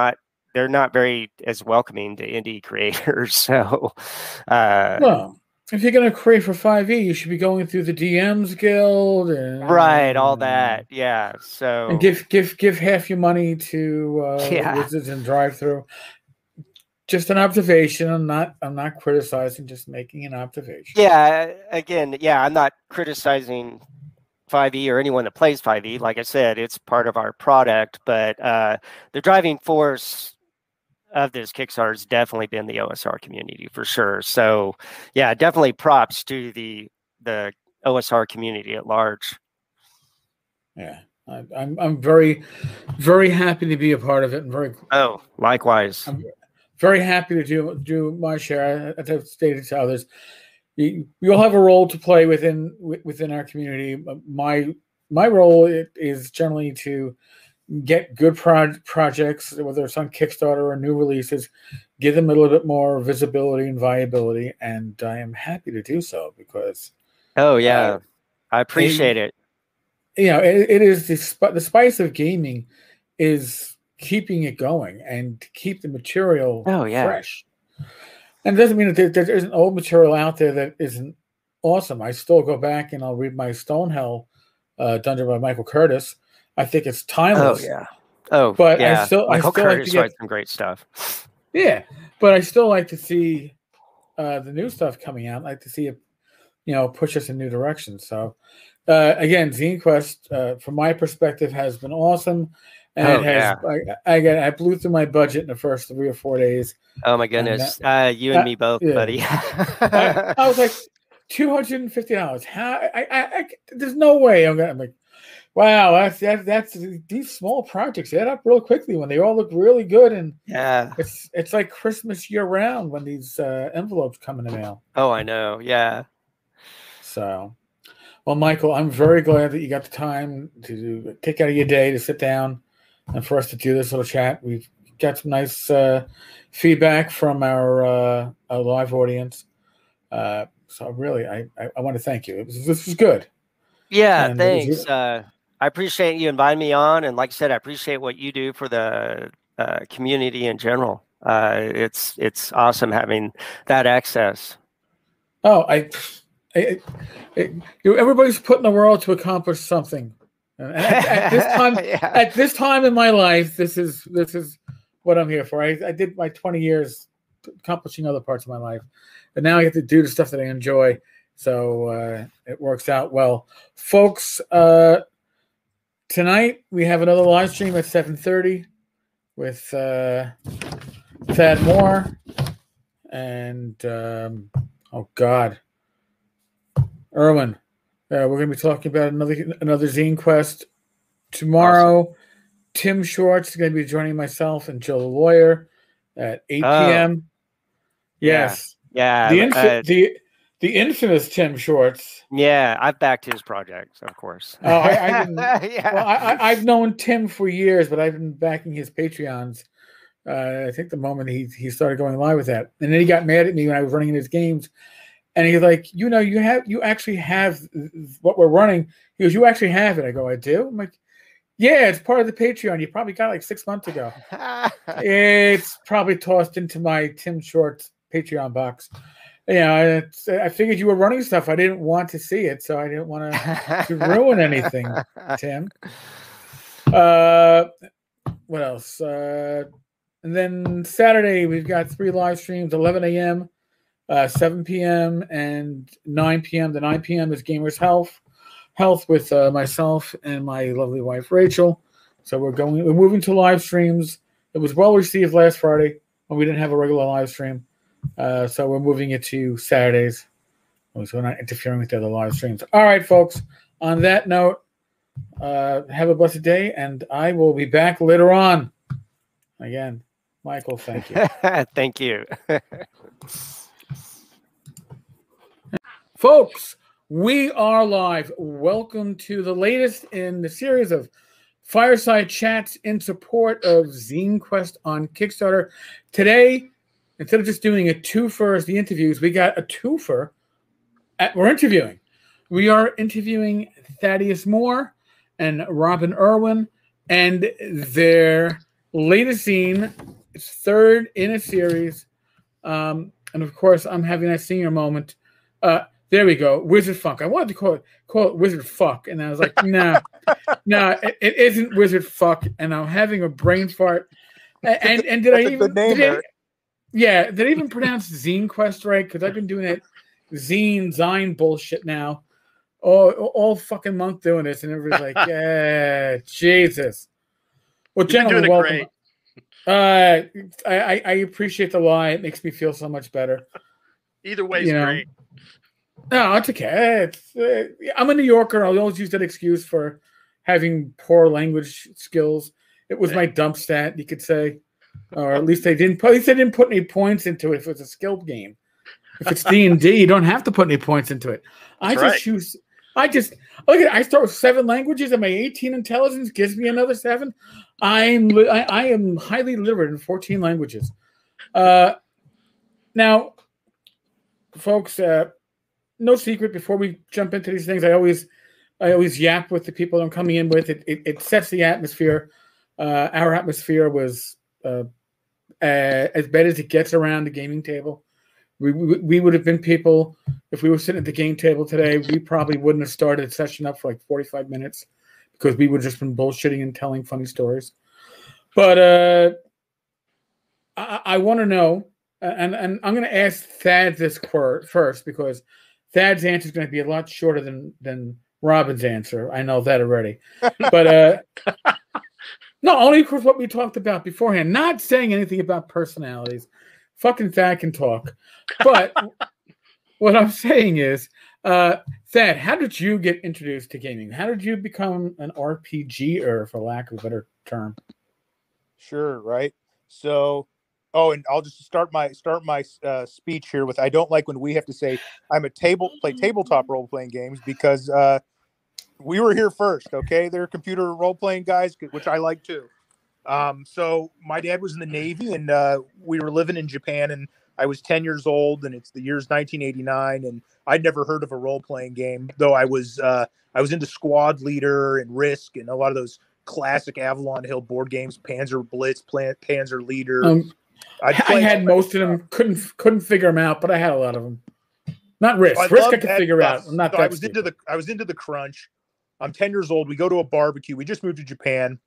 they're not very as welcoming to indie creators. So, well, if you're going to create for 5e, you should be going through the DMs Guild and right, all that, yeah. So and give half your money to Wizards and Drive-Thru. Just an observation. I'm not criticizing, just making an observation. Yeah, again, I'm not criticizing 5e or anyone that plays 5e. Like I said, it's part of our product, but the driving force of this Kickstarter has definitely been the OSR community for sure. So yeah, definitely props to the OSR community at large. Yeah, I'm very, very happy to be a part of it, and likewise. I'm very happy to do my share. As I've stated to others, we all have a role to play within our community. My role is generally to get good projects, whether it's on Kickstarter or new releases, give them a little bit more visibility and viability, and I am happy to do so because. Oh yeah, I appreciate it. It is the spice of gaming is keeping it going and keep the material fresh. And it doesn't mean that there isn't old material out there that isn't awesome. I still go back and I'll read my Stonehell dungeon by Michael Curtis. I think it's timeless. Oh yeah. But Michael Curtis writes some great stuff. Yeah, but I still like to see the new stuff coming out. I'd like to see it, push us in new directions. So, again, Zinequest, from my perspective, has been awesome, and I blew through my budget in the first 3 or 4 days. Oh my goodness, you and me both, buddy. I was like $250. How? There's no way I'm like, wow, that's these small projects add up real quickly when they all look really good, and it's like Christmas year round when these envelopes come in the mail. Oh, I know, yeah. So, well, Michael, I'm very glad that you got the time to take out of your day to sit down and for us to do this little chat. We've got some nice feedback from our live audience. So really, I want to thank you. This was good. Yeah, and thanks. I appreciate you inviting me on, and like I said, I appreciate what you do for the community in general. It's awesome having that access. Oh, everybody's put in the world to accomplish something. And at this time, at this time in my life, this is what I'm here for. I did my 20 years accomplishing other parts of my life, but now I get to do the stuff that I enjoy. So it works out well, folks. Tonight we have another live stream at 7:30 with Thad Moore and oh God, Irwin. We're going to be talking about another Zinequest tomorrow. Awesome. Tim Shorts is going to be joining myself and Joe the Lawyer at 8 p.m. Yes, yeah. The infamous Tim Shorts. Yeah, I've backed his projects, of course. Oh, I didn't. Yeah. Well, I've known Tim for years, but I've been backing his Patreons. I think the moment he started going live with that, and then he got mad at me when I was running his games. And he's like, you actually have what we're running. He goes, you actually have it. I go, I do? I'm like, yeah, it's part of the Patreon. You probably got it like 6 months ago. It's probably tossed into my Tim Shorts Patreon box. I figured you were running stuff. I didn't want to see it, so I didn't want to ruin anything, Tim. What else? And then Saturday, we've got 3 live streams, 11 a.m., 7 p.m. and 9 p.m. The 9 p.m. is Gamers Health with myself and my lovely wife Rachel. So we're moving to live streams. It was well received last Friday when we didn't have a regular live stream. So we're moving it to Saturdays. So we're not interfering with the other live streams. All right, folks. On that note, have a blessed day, and I will be back later on. Again, Michael, thank you. Thank you. Folks, we are live. Welcome to the latest in the series of Fireside Chats in support of Zinequest on Kickstarter. Today, instead of just doing a twofer as the interviews, we got a twofer. We're interviewing. We are interviewing Thaddeus Moore and Robin Irwin and their latest zine. It's third in a series. And of course, I'm having that senior moment. There we go, Wizard Funk. I wanted to call it Wizard Fuck, and I was like, no, it isn't Wizard Fuck. And I'm having a brain fart. And did I even? Did I even pronounce Zinequest right? Because I've been doing that zine bullshit now, all fucking month doing this, and everybody's like, yeah, Jesus. Well, gentlemen, welcome. I appreciate the lie. It makes me feel so much better. Either way is great. No, it's okay. I'm a New Yorker. I'll always use that excuse for having poor language skills. It was my dump stat, you could say, or at least they didn't put any points into it. If it's a skilled game, if it's D&D, you don't have to put any points into it. I start with 7 languages, and my 18 intelligence gives me another 7. I am highly literate in 14 languages. Now, folks. No secret, before we jump into these things, I always yap with the people I'm coming in with. It sets the atmosphere. Our atmosphere was as bad as it gets around the gaming table. We would have been people, if we were sitting at the game table today, we probably wouldn't have started a session up for like 45 minutes because we would have just been bullshitting and telling funny stories. But I want to know, and I'm going to ask Thad this first because Thad's answer is going to be a lot shorter than Robin's answer. I know that already. But no, only because what we talked about beforehand. Not saying anything about personalities. Fucking Thad can talk. But what I'm saying is, Thad, how did you get introduced to gaming? How did you become an RPGer, for lack of a better term? Sure, right. So, and I'll just start my speech here with, I don't like when we have to say I'm a play tabletop role playing games, because we were here first. Okay, they're computer role playing guys, which I like too. So my dad was in the Navy, and we were living in Japan, and I was 10 years old, and it's the year's 1989, and I'd never heard of a role playing game, though I was into Squad Leader and Risk and a lot of those classic Avalon Hill board games, Panzer Blitz, Panzer Leader. I had most of them. Couldn't figure them out, but I had a lot of them. Not Risk. Risk I could figure out. I'm not that. I was into the crunch. I'm 10 years old. We go to a barbecue. We just moved to Japan,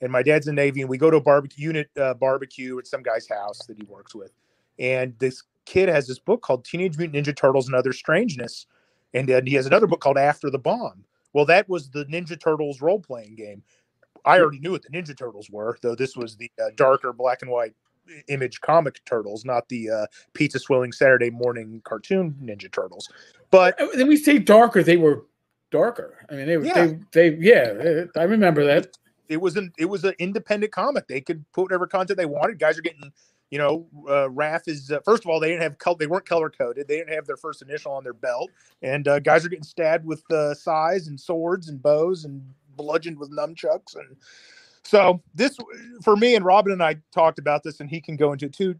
and my dad's in the Navy, and we go to a barbecue at some guy's house that he works with. And this kid has this book called Teenage Mutant Ninja Turtles and Other Strangeness. And he has another book called After the Bomb. Well, that was the Ninja Turtles role-playing game. I already knew what the Ninja Turtles were, though this was the darker black and white Image comic Turtles, not the pizza swilling Saturday morning cartoon Ninja Turtles. But then we say darker, they were darker. I mean, I remember that. It was an independent comic. They could put whatever content they wanted. Guys are getting, Raph is first of all, they weren't color coded. They didn't have their first initial on their belt, and guys are getting stabbed with sais and swords and bows and bludgeoned with nunchucks. And so this, for me, and Robin and I talked about this, and he can go into it too.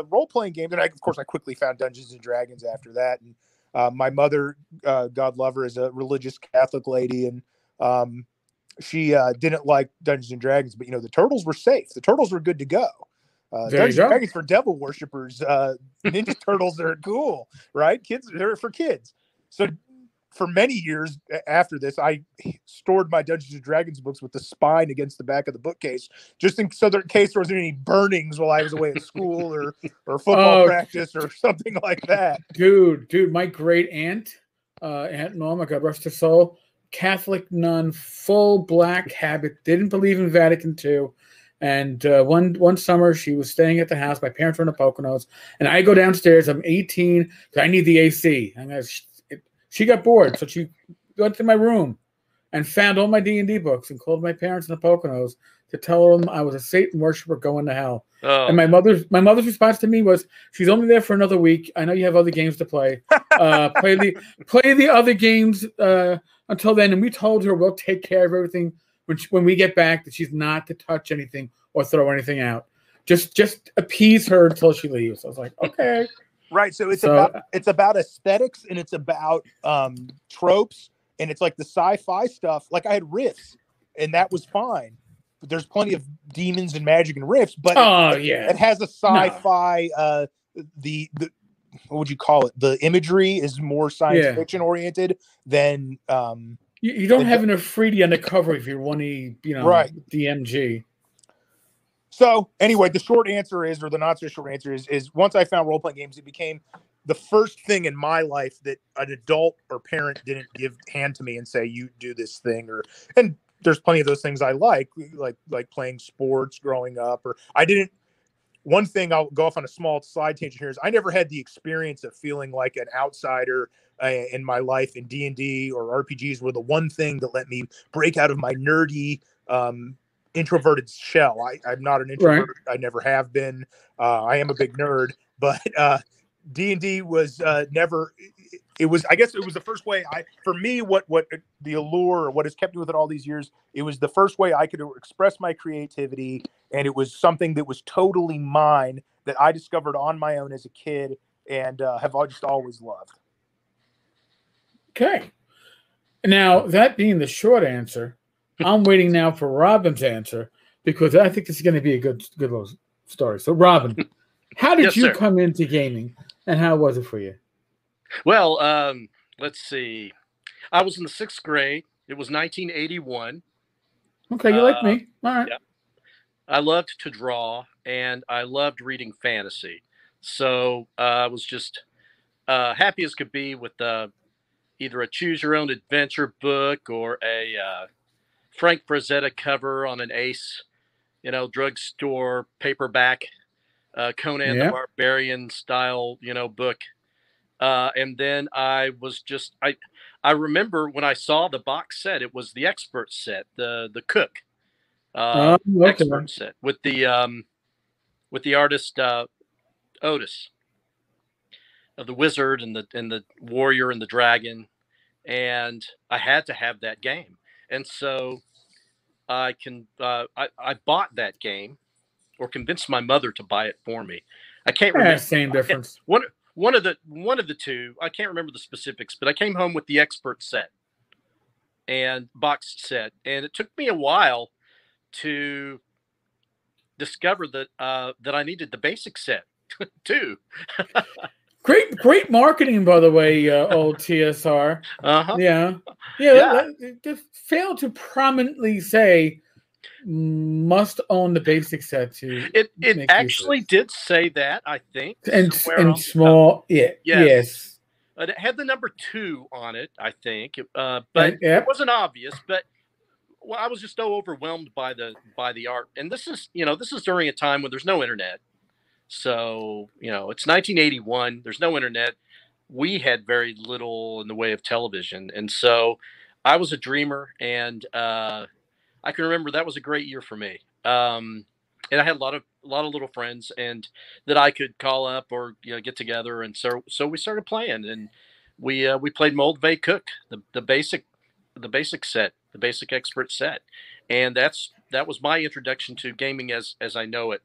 Role playing games, and I quickly found Dungeons and Dragons after that. And my mother, God love her, is a religious Catholic lady, and she didn't like Dungeons and Dragons, but the turtles were safe. The turtles were good to go. Dungeons and Dragons for devil worshippers. Ninja Turtles are cool, right? They're for kids. So for many years after this, I stored my Dungeons and Dragons books with the spine against the back of the bookcase, just in case there was any burnings while I was away at school or football practice or something like that. Dude, my great aunt, Aunt Norma, God rest her soul, Catholic nun, full black habit, didn't believe in Vatican II. And one summer she was staying at the house. My parents were in the Poconos, and I go downstairs. I'm 18 because I need the AC. She got bored, so she went to my room and found all my D&D books and called my parents in the Poconos to tell them I was a Satan worshiper going to hell. Oh. And my mother's response to me was, "She's only there for another week. I know you have other games to play. Play the other games until then." And we told her we'll take care of everything when we get back, that she's not to touch anything or throw anything out. Just appease her until she leaves. I was like, okay. Right. So it's about aesthetics, and it's about tropes, and it's like the sci-fi stuff. Like I had riffs, and that was fine. But there's plenty of demons and magic and riffs, but it has a sci-fi the what would you call it? The imagery is more science fiction oriented than you don't have enough freedom on the cover if you're one right. DMG. So anyway, the short answer is, or the not so short answer is once I found role playing games, it became the first thing in my life that an adult or parent didn't hand to me and say, you do this thing, and there's plenty of those things I like playing sports growing up, or I didn't. One thing, I'll go off on a small side tangent here, is I never had the experience of feeling like an outsider in my life, in D&D or RPGs were the one thing that let me break out of my nerdy, introverted shell. I'm not an introvert. Right. I never have been. I am a big nerd, but D&D was never. I guess it was the first way for me, what the allure, or what has kept me with it all these years, it was the first way I could express my creativity. And it was something that was totally mine, that I discovered on my own as a kid, and have just always loved. Okay. Now, that being the short answer, I'm waiting now for Robin's answer, because I think this is going to be a good little story. So, Robin, how did you come into gaming, and how was it for you? Well, let's see. I was in the 6th grade. It was 1981. Okay, you like me. All right. Yeah. I loved to draw, and I loved reading fantasy. So I was just happy as could be with either a choose your own adventure book or a Frank Frazetta cover on an Ace, drugstore paperback, Conan the Yeah. Barbarian style, book. And then I remember when I saw the box set, it was the expert set, the Cook Okay. expert set with the artist Otis of the Wizard and the Warrior and the Dragon, and I had to have that game, and so I bought that game or convinced my mother to buy it for me. I can't remember. Same difference. One of the two. I can't remember the specifics, but I came home with the expert set and boxed set, and it took me a while to discover that I needed the basic set too. Great marketing, by the way, old TSR. Yeah. They failed to prominently say must own the basic set to. It actually did say that, I think, and small. Yes. It had the number 2 on it, I think, but it wasn't obvious. But I was just so overwhelmed by the art, and this is during a time when there's no internet. So, it's 1981. There's no internet. We had very little in the way of television. And so I was a dreamer, and I can remember that was a great year for me. And I had a lot of little friends and that I could call up or, get together. And so we started playing, and we played Mold Vey Cook, the basic set, the basic expert set. And that was my introduction to gaming as I know it.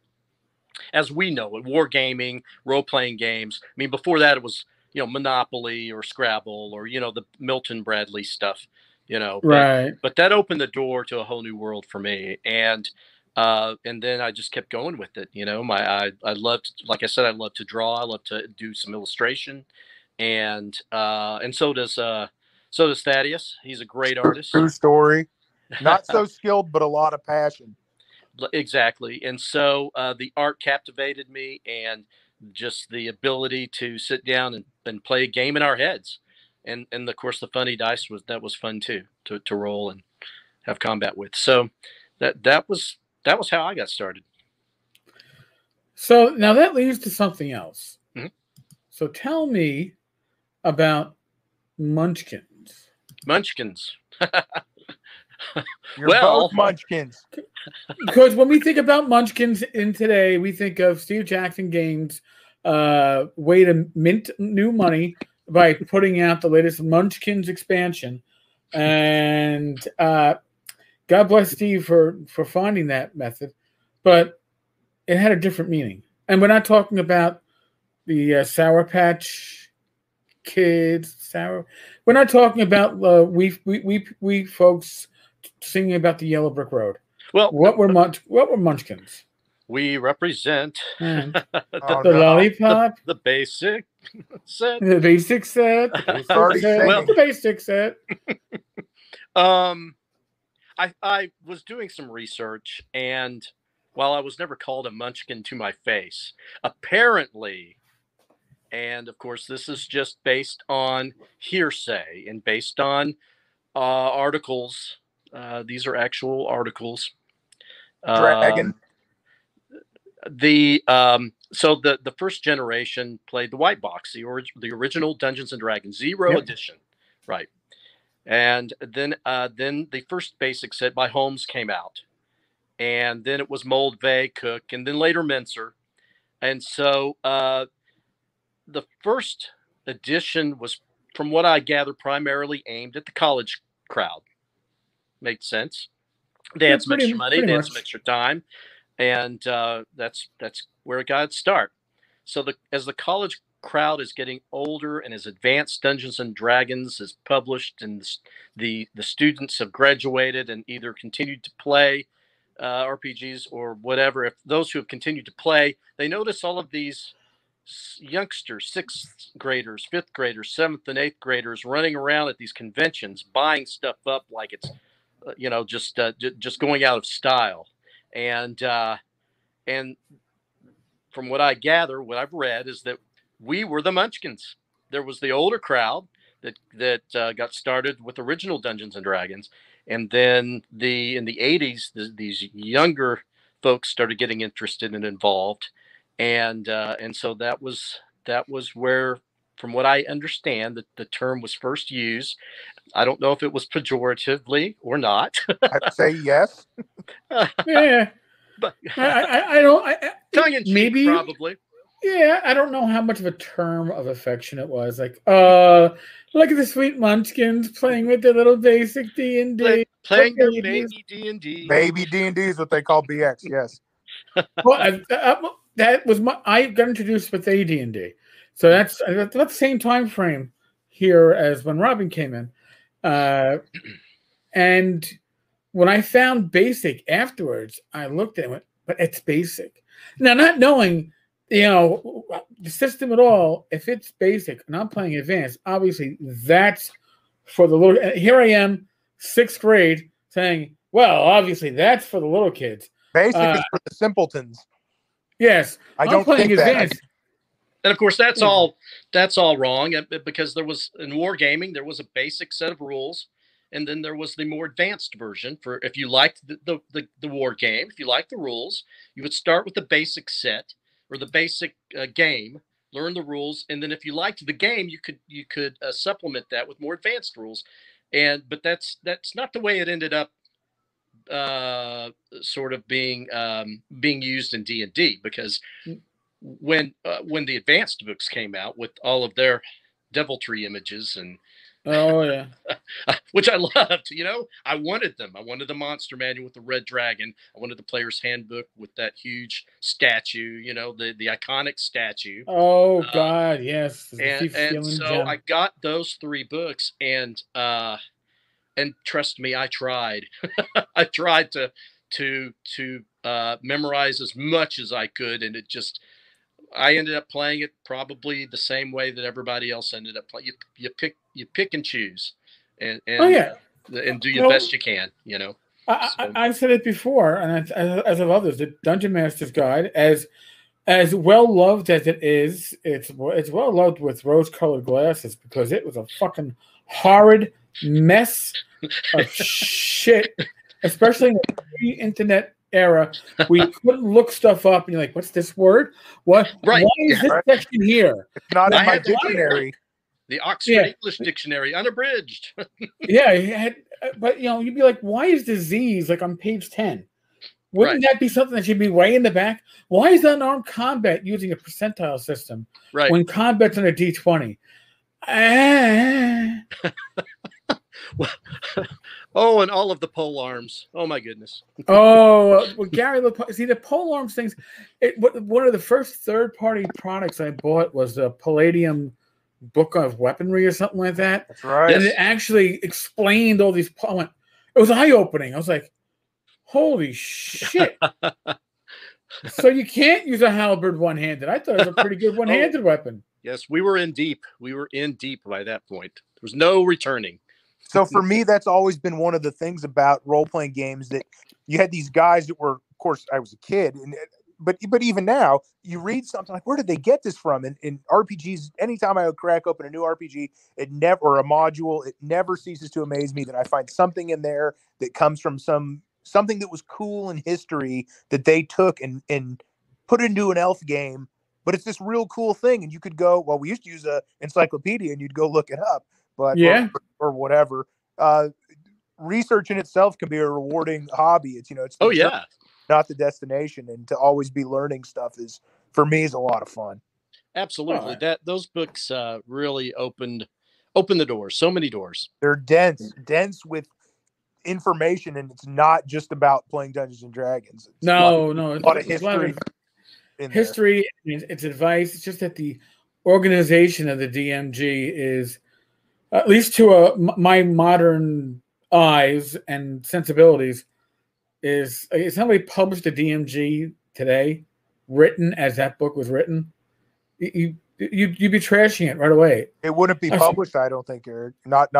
As we know it, wargaming, role-playing games. I mean, before that, it was, Monopoly or Scrabble or, the Milton Bradley stuff, Right. But that opened the door to a whole new world for me. And then I just kept going with it. I loved, like I said, I love to draw. I love to do some illustration. And so does Thaddeus. He's a great artist. True story. Not so skilled, but a lot of passion. Exactly. And so the art captivated me, and just the ability to sit down and play a game in our heads. And of course the funny dice was fun too, to roll and have combat with. So that was how I got started. So now that leads to something else. Mm-hmm. So tell me about Munchkins. Munchkins. You're both Munchkins. Because when we think about Munchkins in today, we think of Steve Jackson Games' way to mint new money by putting out the latest Munchkins expansion. And God bless Steve for finding that method. But it had a different meaning. And we're not talking about the Sour Patch Kids. We're not talking about we folks singing about the Yellow Brick Road. Well, what were Munchkins? We represent the lollipop, the basic set, the basic set, the basic set. I was doing some research, and while I was never called a Munchkin to my face, apparently, and of course this is just based on hearsay and based on articles. These are actual articles. Dragon. So the first generation played the white box, the original Dungeons and Dragons Zero edition, right? And then the first basic set by Holmes came out, and then it was Mold, Vey, Cook, and then later Menser. And so the first edition was, from what I gather, primarily aimed at the college crowd. Makes sense. They had some extra money, they had some extra time, and that's where it got its start. So as the college crowd is getting older and as Advanced Dungeons and Dragons is published and the students have graduated and either continued to play RPGs or whatever, if those who have continued to play, they notice all of these youngsters, 6th graders, 5th graders, 7th and 8th graders running around at these conventions, buying stuff up like it's just going out of style. And from what I gather, what I've read is that we were the Munchkins. There was the older crowd that got started with original Dungeons and Dragons, and then in the 80s, these younger folks started getting interested and involved, and so that was where, from what I understand, the term was first used. I don't know if it was pejoratively or not. I'd say yes. Yeah, But I don't. tongue in cheek, maybe probably. Yeah, I don't know how much of a term of affection it was. Like, look at the sweet munchkins playing with their little basic D&D. Playing their baby D&D. Baby D&D is what they call BX, yes. Well, that was I got introduced with AD&D. So that's about the same time frame here as when Robin came in. And when I found basic afterwards, I looked at it and went, but it's basic. Now, not knowing, the system at all, if it's basic and I'm playing advanced, obviously that's for the little. Here I am, 6th grade, saying, well, obviously that's for the little kids. Basic is for the simpletons. Yes, I don't think advanced. And of course, that's all wrong, because there was, in wargaming, there was a basic set of rules, and then there was the more advanced version for if you liked the war game, if you liked the rules, you would start with the basic set or the basic game, learn the rules, and then if you liked the game, you could supplement that with more advanced rules. But that's not the way it ended up sort of being used in D&D, because when the advanced books came out with all of their deviltry images and which I loved, I wanted them. I wanted the monster manual with the red dragon. I wanted the player's handbook with that huge statue, the iconic statue. Oh God, yes. And so I got those 3 books, and trust me, I tried. I tried to memorize as much as I could, and I ended up playing it probably the same way that everybody else ended up playing. You pick and choose, and do your best you can. I've said it before, and as of others, the Dungeon Master's Guide, as well loved as it is, it's well loved with rose-colored glasses, because it was a fucking horrid mess of shit, especially in the pre-internet era. We couldn't look stuff up, and you're like, "What's this word? What? Right. Why is this section here? It's not in my dictionary." The Oxford English Dictionary, unabridged. But you'd be like, "Why is disease like on page 10? Wouldn't that be something that should be way in the back? Why is unarmed combat using a percentile system when combat's on a D20?" Oh, and all of the pole arms. Oh my goodness. Well, Gary, see the pole arms things. One of the first third-party products I bought was the Palladium Book of Weaponry or something like that. That's right. And it actually explained all these. It was eye-opening. I was like, "Holy shit!" So you can't use a halberd one-handed. I thought it was a pretty good one-handed weapon. Yes, we were in deep. We were in deep by that point. There was no returning. So for me, that's always been one of the things about role-playing games, that you had these guys that were, of course, I was a kid, but even now, you read something like, where did they get this from? And in RPGs, anytime I would crack open a new RPG, or a module, it never ceases to amaze me that I find something in there that comes from something that was cool in history that they took and put into an elf game. But it's this real cool thing, and you could go, well, we used to use a encyclopedia, and you'd go look it up, but or whatever. Research in itself can be a rewarding hobby. It's not the destination, and to always be learning stuff is a lot of fun. Absolutely, those books really opened the doors. So many doors. They're dense with information, and it's not just about playing Dungeons and Dragons. It's a lot of history. History, it's advice. It's just that the organization of the DMG is, at least to my modern eyes and sensibilities, is if somebody published a DMG today, written as that book was written, you'd be trashing it right away. It wouldn't be published, I don't think, Eric. Not.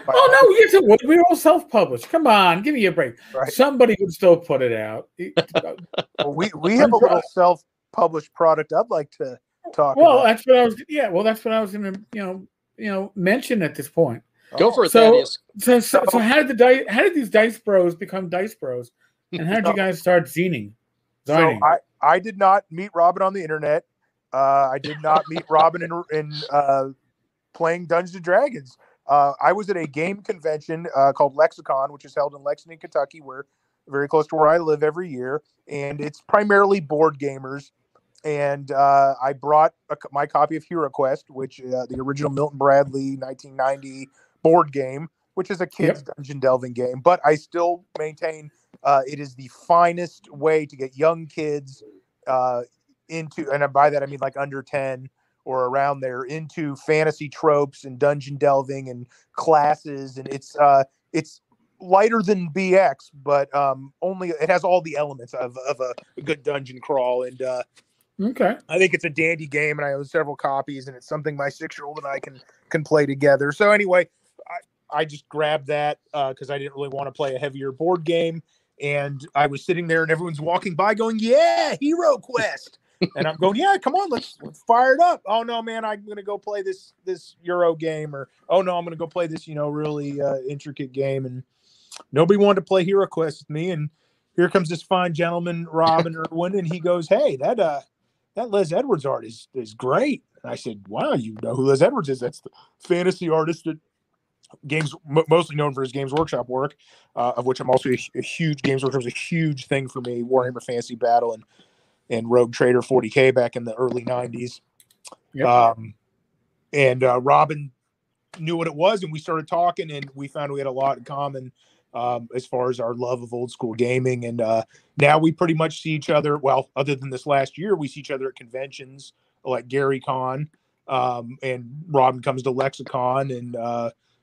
Well, no, yes, it would. We're all self-published. Come on, give me a break. Right. Somebody would still put it out. We have a little published product I'd like to talk Well, about. that's what I was. Yeah, well, that's what I was going to mention at this point. Go for it, So, Thaddeus. so how did these Dice Bros become Dice Bros? And how did you guys start zining? So I did not meet Robin on the internet. I did not meet Robin in playing Dungeons and Dragons. I was at a game convention called Lexicon, which is held in Lexington, Kentucky, where very close to where I live every year, and it's primarily board gamers. And I brought my copy of HeroQuest, which the original Milton Bradley 1990 board game, which is a kid's dungeon delving game. But I still maintain it is the finest way to get young kids into, and by that I mean like under 10 or around there, into fantasy tropes and dungeon delving and classes. And it's lighter than BX, but only it has all the elements of a good dungeon crawl. And okay, I think it's a dandy game, and I own several copies, and it's something my 6-year-old and I can play together. So anyway, I just grabbed that because I didn't really want to play a heavier board game. And I was sitting there, and everyone's walking by going, "Yeah, HeroQuest." And I'm going, "Yeah, come on, let's fire it up." "Oh no, man, I'm gonna go play this Euro game," or "Oh no, I'm gonna go play this really intricate game." And nobody wanted to play HeroQuest with me. And here comes this fine gentleman, Robin Irwin, and he goes, "Hey, that Les Edwards art is great." And I said, "Wow, you know who Les Edwards is? That's the fantasy artist that mostly known for his Games Workshop work, of which I'm also a huge Games Workshop was a huge thing for me. Warhammer Fantasy Battle and Rogue Trader 40K back in the early 90s. Yep. And Robin knew what it was, and we started talking, and we found we had a lot in common as far as our love of old school gaming. And now we pretty much see each other. Well, other than this last year, we see each other at conventions like Gary Con, and Robin comes to Lexicon, and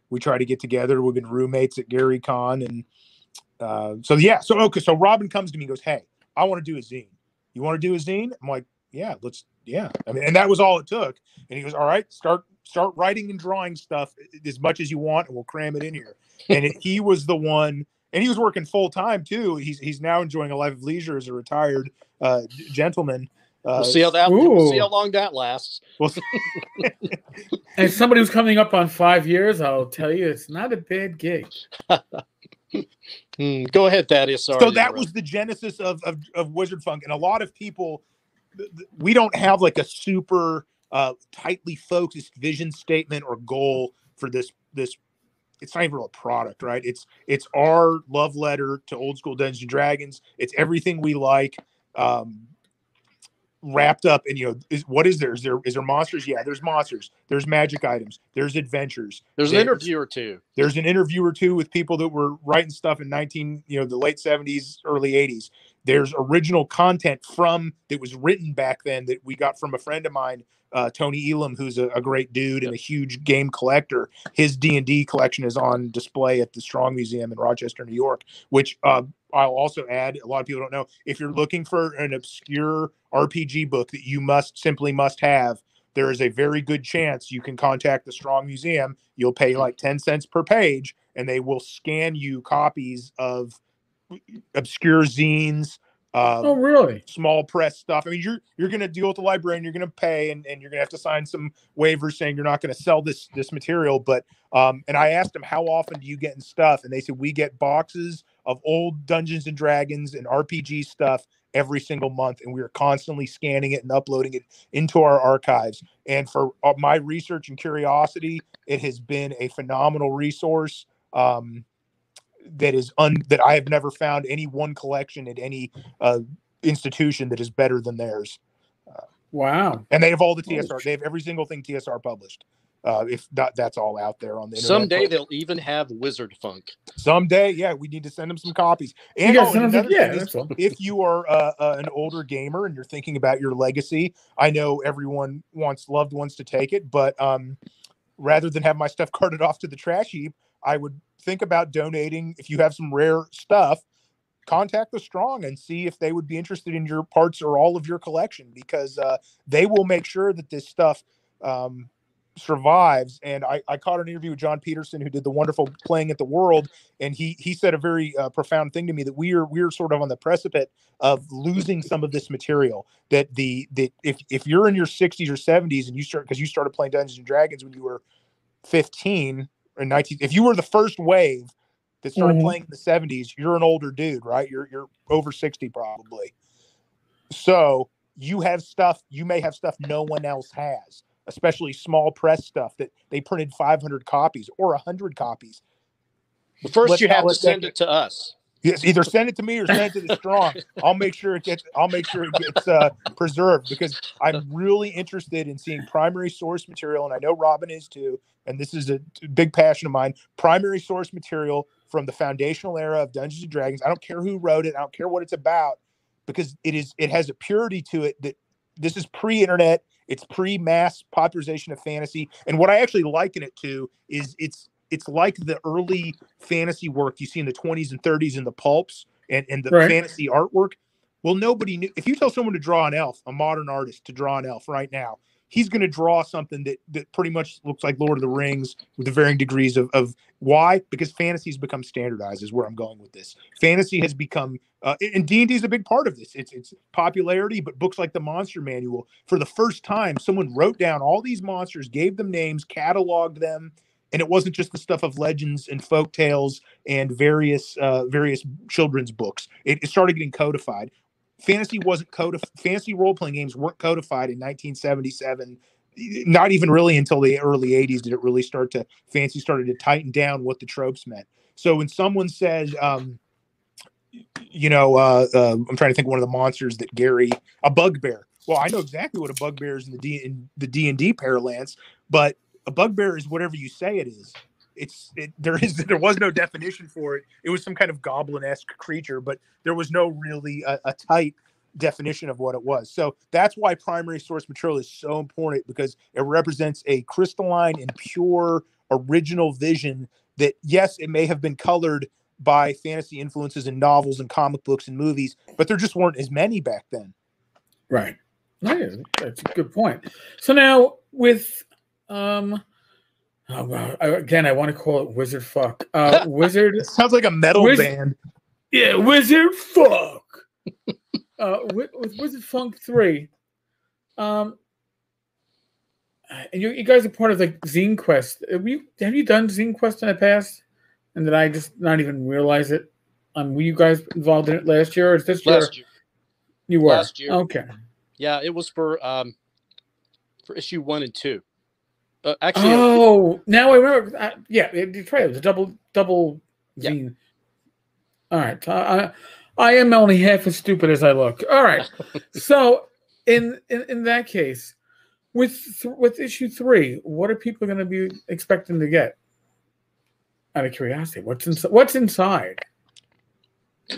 we try to get together. We've been roommates at Gary Con. And so Robin comes to me and goes, "Hey, I want to do a zine. You want to do a zine?" I'm like, "Yeah, yeah." I mean, and that was all it took. And he goes, "All right, start writing and drawing stuff as much as you want, and we'll cram it in here." And he was the one, and he was working full time too. He's now enjoying a life of leisure as a retired gentleman. We'll see how long that lasts. As somebody who's coming up on 5 years, I'll tell you, it's not a bad gig. Go ahead, Thaddeus. Sorry. So that was the genesis of Wizard Funk. And a lot of people, we don't have like a super tightly focused vision statement or goal for this. It's not even a product, right? It's our love letter to old school Dungeons and Dragons. It's everything we like, wrapped up in, is there monsters? Yeah, there's monsters. There's magic items. There's adventures. There's an interview or two. There's an interview or two with people that were writing stuff in the late 70s, early 80s. There's original content that was written back then that we got from a friend of mine, Tony Elam, who's a great dude and a huge game collector. His D&D collection is on display at the Strong Museum in Rochester, New York, which I'll also add, a lot of people don't know, if you're looking for an obscure RPG book that you must have, there is a very good chance you can contact the Strong Museum. You'll pay like 10 cents per page, and they will scan you copies of obscure zines. Oh, really? Small press stuff. I mean, you're going to deal with the librarian. You're going to pay, and you're going to have to sign some waivers saying you're not going to sell this material. But and I asked them, how often do you get in stuff? And they said, we get boxes of old Dungeons and Dragons and RPG stuff every single month, and we are constantly scanning it and uploading it into our archives. And for my research and curiosity, it has been a phenomenal resource. That I have never found any one collection at any institution that is better than theirs. Wow. And they have all the TSR. They have every single thing TSR published. If that's all out there on the internet. Someday they'll even have Wizard Funk. Someday, yeah, we need to send them some copies. And if you are an older gamer and you're thinking about your legacy, I know everyone wants loved ones to take it, but rather than have my stuff carted off to the trash heap, I would think about donating. If you have some rare stuff, contact the Strong and see if they would be interested in your parts or all of your collection, because they will make sure that this stuff survives. And I caught an interview with John Peterson, who did the wonderful Playing at the World, and he said a very profound thing to me, that we're sort of on the precipice of losing some of this material. That if you're in your 60s or 70s and because you started playing Dungeons and Dragons when you were 15 or 19, if you were the first wave that started playing in the 70s, you're an older dude, right? You're over 60 probably. So you may have stuff no one else has, especially small press stuff that they printed 500 copies or 100 copies. Well, first you have to send it to us. Yes, either send it to me or send it to the Strong. I'll make sure it gets preserved, because I'm really interested in seeing primary source material, and I know Robin is too. And this is a big passion of mine. Primary source material from the foundational era of Dungeons and Dragons. I don't care who wrote it. I don't care what it's about, because it has a purity to it that this is pre-internet. It's pre-mass popularization of fantasy. And what I actually liken it to is it's like the early fantasy work you see in the 20s and 30s in the pulps and the fantasy artwork. Well, nobody knew. If you tell someone to draw an elf, a modern artist to draw an elf right now, he's going to draw something that pretty much looks like Lord of the Rings, with the varying degrees of why? Because fantasy's become standardized, is where I'm going with this. Fantasy has become, and D&D is a big part of this. It's popularity, but books like the Monster Manual, for the first time, someone wrote down all these monsters, gave them names, cataloged them, and it wasn't just the stuff of legends and folk tales and various children's books. It started getting codified. Fantasy wasn't fantasy role-playing games weren't codified in 1977. Not even really until the early 80s did it really fantasy started to tighten down what the tropes meant. So when someone says, I'm trying to think of one of the monsters that a bugbear. Well, I know exactly what a bugbear is in the D&D parlance, but a bugbear is whatever you say it is. There was no definition for it. It was some kind of goblin-esque creature, but there was no really a tight definition of what it was. So that's why primary source material is so important, because it represents a crystalline and pure original vision that, yes, it may have been colored by fantasy influences in novels and comic books and movies, but there just weren't as many back then. Right. Yeah, that's a good point. So now with again, I want to call it Wizard Fuck. Wizard. It sounds like a metal band. Yeah, Wizard Fuck. With Wizard Funk 3. And you guys are part of like Zinequest. Have you done Zinequest in the past? And did I just not even realize it? Were you guys involved in it last year, or is this last year? You were last year. Okay. Yeah, it was for issue 1 and 2. Actually, now I remember. Detroit. It was a double zine. All right, I am only half as stupid as I look. All right, so in that case, with issue 3, what are people going to be expecting to get? Out of curiosity, what's inside?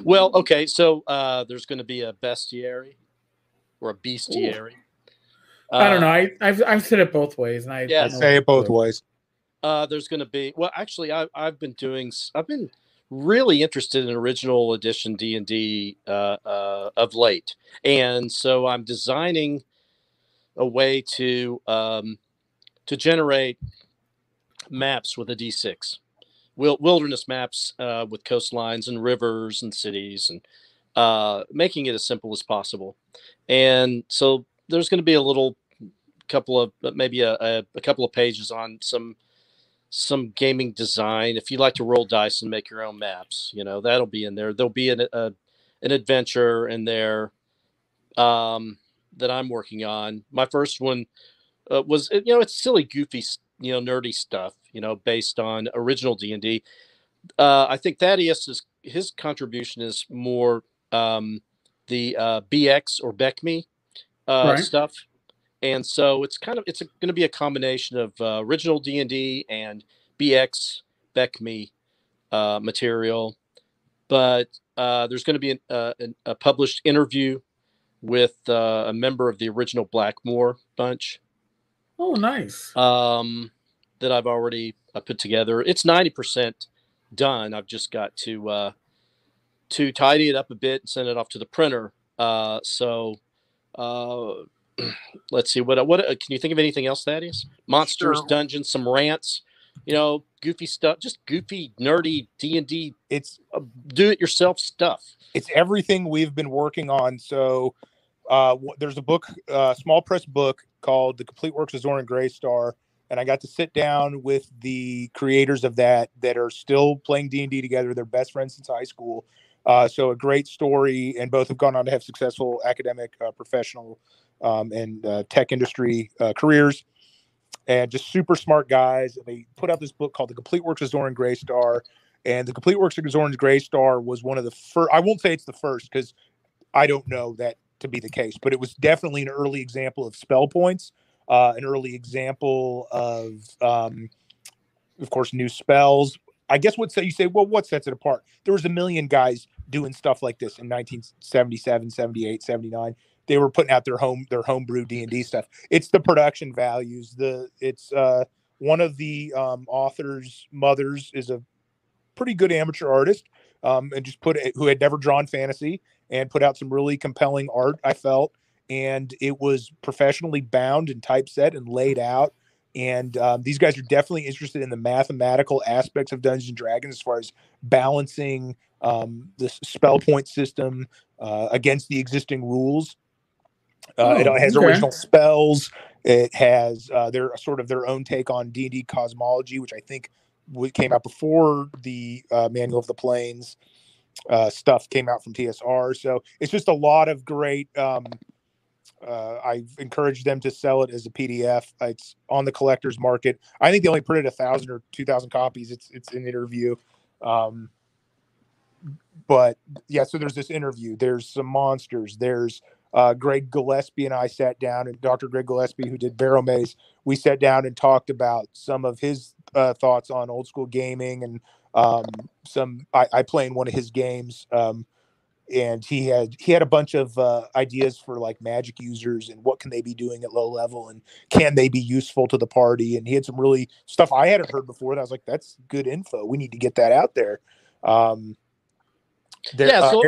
Well, okay, so there's going to be a bestiary or a bestiary. I don't know. I've said it both ways, and I say it both ways. There's going to be. Well, actually, I've been really interested in original edition D&D of late, and so I'm designing a way to generate maps with a D6, wilderness maps with coastlines and rivers and cities, and making it as simple as possible. And so there's going to be a couple of pages on some gaming design. If you like to roll dice and make your own maps, that'll be in there. There'll be an adventure in there that I'm working on. My first one was, it's silly, goofy, nerdy stuff, based on original D&D. I think Thaddeus his contribution is more the BX or BECME stuff. And so it's going to be a combination of original D&D and BX BECME material. But there's going to be a published interview with a member of the original Blackmore bunch. Oh, nice. That I've already put together. It's 90% done. I've just got to tidy it up a bit and send it off to the printer. let's see, what can you think of anything else, Thaddeus? Monsters, Sure. dungeons, some rants, goofy stuff, just goofy, nerdy D&D. It's do-it-yourself stuff. It's everything we've been working on. So there's a book, small press book called The Complete Works of Zoran Greystar, and I got to sit down with the creators of that are still playing D&D together. They're best friends since high school. So a great story, and both have gone on to have successful academic, professional, and tech industry careers, and just super smart guys. And they put out this book called The Complete Works of Zoran Greystar. And The Complete Works of Zoran Greystar was one of the first. I won't say it's the first, because I don't know that to be the case, but it was definitely an early example of spell points, an early example of course, new spells. I guess what sets it apart? There was a million guys doing stuff like this in 1977, 78, 79. They were putting out their homebrew D&D stuff. It's the production values. It's one of the author's mothers is a pretty good amateur artist, and just who had never drawn fantasy, and put out some really compelling art, I felt. And it was professionally bound and typeset and laid out. And these guys are definitely interested in the mathematical aspects of Dungeons and Dragons, as far as balancing the spell point system against the existing rules. It has original spells. It has their own take on D&D cosmology, which I think came out before the Manual of the Planes stuff came out from TSR. So it's just a lot of great. I've encouraged them to sell it as a PDF. It's on the collector's market. I think they only printed 1,000 or 2,000 copies. It's an interview. But yeah, so there's this interview. There's some monsters. There's Greg Gillespie and I sat down, and Dr. Greg Gillespie, who did Barrow Maze, we sat down and talked about some of his thoughts on old school gaming, and I play in one of his games. And he had a bunch of ideas for like magic users and what can they be doing at low level, and can they be useful to the party. And he had some really stuff I hadn't heard before, and I was like, that's good info. We need to get that out there. So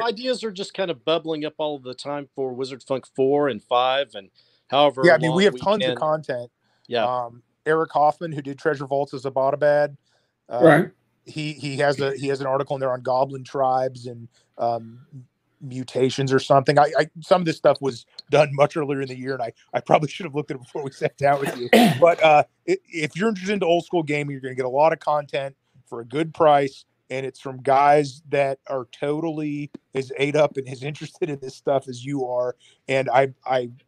ideas are just kind of bubbling up all the time for Wizard Funk 4 and 5, and however. Yeah, I mean, we have tons of content. Yeah. Eric Hoffman, who did Treasure Vaults as a Bottabad, right. He has an article in there on goblin tribes and mutations or something. Some of this stuff was done much earlier in the year, and I probably should have looked at it before we sat down with you. But if you're interested in old school gaming, you're going to get a lot of content for a good price, and it's from guys that are totally as ate up and as interested in this stuff as you are. And I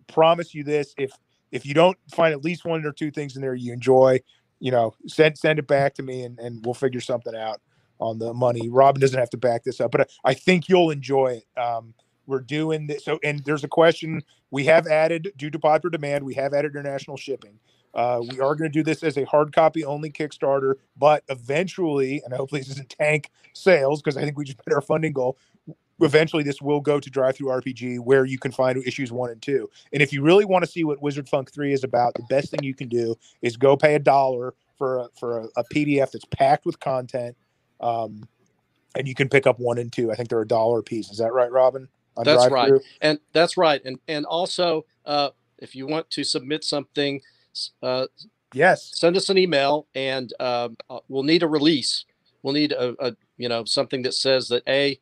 promise you this: if you don't find at least one or two things in there you enjoy, send it back to me, and we'll figure something out on the money. Robin doesn't have to back this up, but I think you'll enjoy it. We're doing this. So, and there's a question we have added due to popular demand. We have added international shipping. We are going to do this as a hard copy only Kickstarter, but eventually, and hopefully this doesn't tank sales, because I think we just met our funding goal. Eventually this will go to Drive-Thru RPG, where you can find issues 1 and 2. And if you really want to see what Wizard Funk 3 is about, the best thing you can do is go pay $1 for a PDF that's packed with content. And you can pick up 1 and 2. I think they're $1 a piece. Is that right, Robin? That's right. And that's right. And also, if you want to submit something, yes, send us an email, and we'll need a release. We'll need a something that says that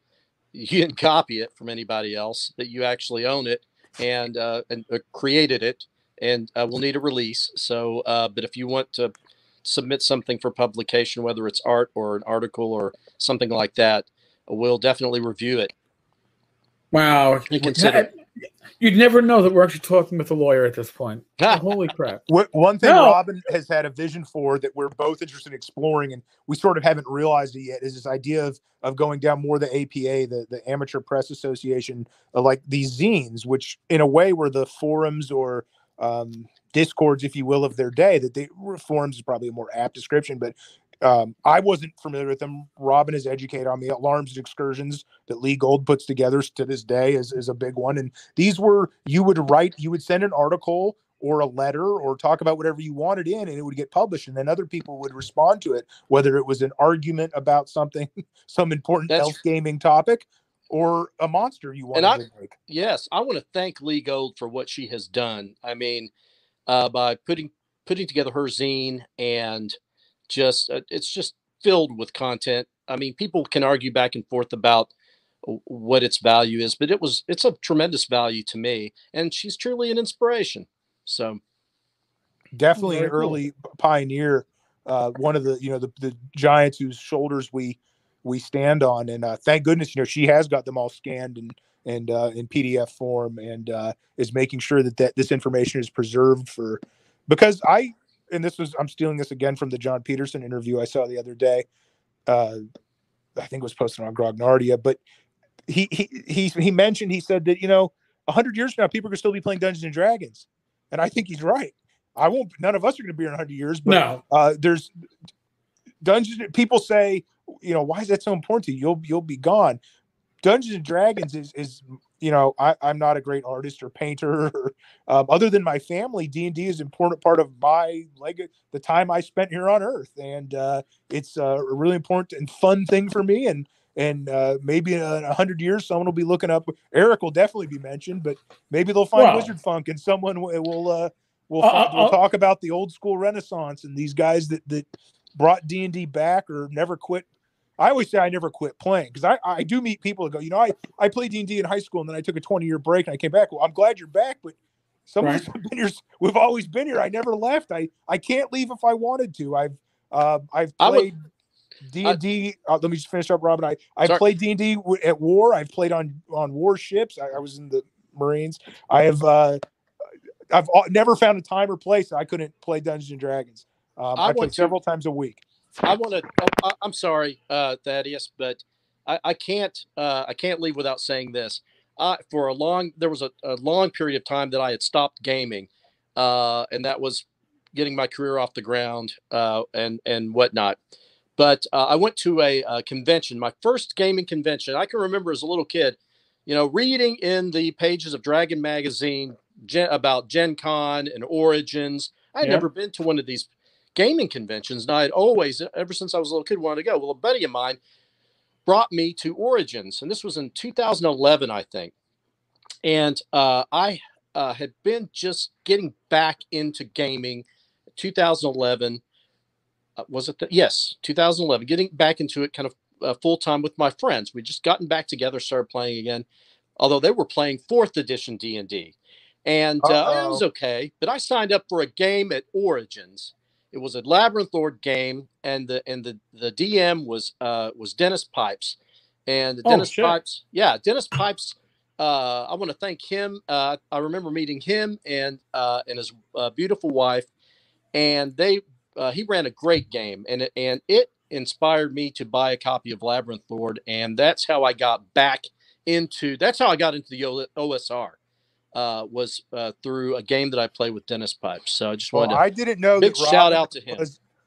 you didn't copy it from anybody else, that you actually own it and created it, and we'll need a release. So, but if you want to submit something for publication, whether it's art or an article or something like that, we'll definitely review it. Wow. You'd never know that we're actually talking with a lawyer at this point. Holy crap. One thing Robin has had a vision for that we're both interested in exploring, and we sort of haven't realized it yet, is this idea of going down more the APA, the Amateur Press Association, like these zines, which in a way were the forums or discords, if you will, of their day. Forums is probably a more apt description, but I wasn't familiar with them. Robin has educated on me. Alarms and Excursions that Lee Gold puts together to this day is a big one. And these were, you would send an article or a letter or talk about whatever you wanted in, and it would get published. And then other people would respond to it, whether it was an argument about something, some important elf gaming topic, or a monster you And wanted to make. Yes, I want to thank Lee Gold for what she has done. I mean, by putting together her zine, and just it's just filled with content. I mean, people can argue back and forth about what its value is, but it's a tremendous value to me, and she's truly an inspiration. So definitely an Very cool. early pioneer, one of the the giants whose shoulders we stand on, and thank goodness she has got them all scanned and in PDF form, and is making sure that this information is preserved because I'm stealing this again from the John Peterson interview I saw the other day. I think it was posted on Grognardia, but he mentioned, he said that 100 years from now people are going to still be playing Dungeons and Dragons, and I think he's right. None of us are going to be here in 100 years, but no. There's Dungeons. People say, why is that so important to you? You'll be gone. Dungeons and Dragons is I'm not a great artist or painter, other than my family. D&D is an important part of my the time I spent here on Earth, and it's a really important and fun thing for me. And maybe in 100 years, someone will be looking up. Eric will definitely be mentioned, but maybe they'll find Wizard Funk, and someone will talk about the old school Renaissance and these guys that brought D&D back or never quit. I always say I never quit playing, because I do meet people that go, I played D&D in high school, and then I took a 20-year break and I came back. Well, I'm glad you're back, but some of us have been here. We've always been here. I never left. I can't leave if I wanted to. I've played D&D. Let me just finish up, Robin. I played D&D at war. I've played on war ships. I was in the Marines. I've never found a time or place I couldn't play Dungeons and Dragons. I play several times a week. I'm sorry, Thaddeus, but I can't leave without saying this. There was a long period of time that I had stopped gaming, and that was getting my career off the ground, and whatnot. But I went to a convention, my first gaming convention. I can remember as a little kid, reading in the pages of Dragon Magazine about Gen Con and Origins. I had never been to one of these gaming conventions, and I had always, ever since I was a little kid, wanted to go. Well, a buddy of mine brought me to Origins, and this was in 2011, I think. And I had been just getting back into gaming. 2011 was it? Yes, 2011. Getting back into it kind of full time with my friends. We'd just gotten back together, started playing again. Although they were playing 4th edition D&D, and it was okay. But I signed up for a game at Origins. It was a Labyrinth Lord game, and the DM was Dennis Pipes, and Dennis Pipes. I want to thank him. I remember meeting him and his beautiful wife, and he ran a great game, and it inspired me to buy a copy of Labyrinth Lord, and that's how I got back into. That's how I got into the OSR. Was through a game that I played with Dennis Pipes. So I just wanted I didn't know big that Robin shout out to him.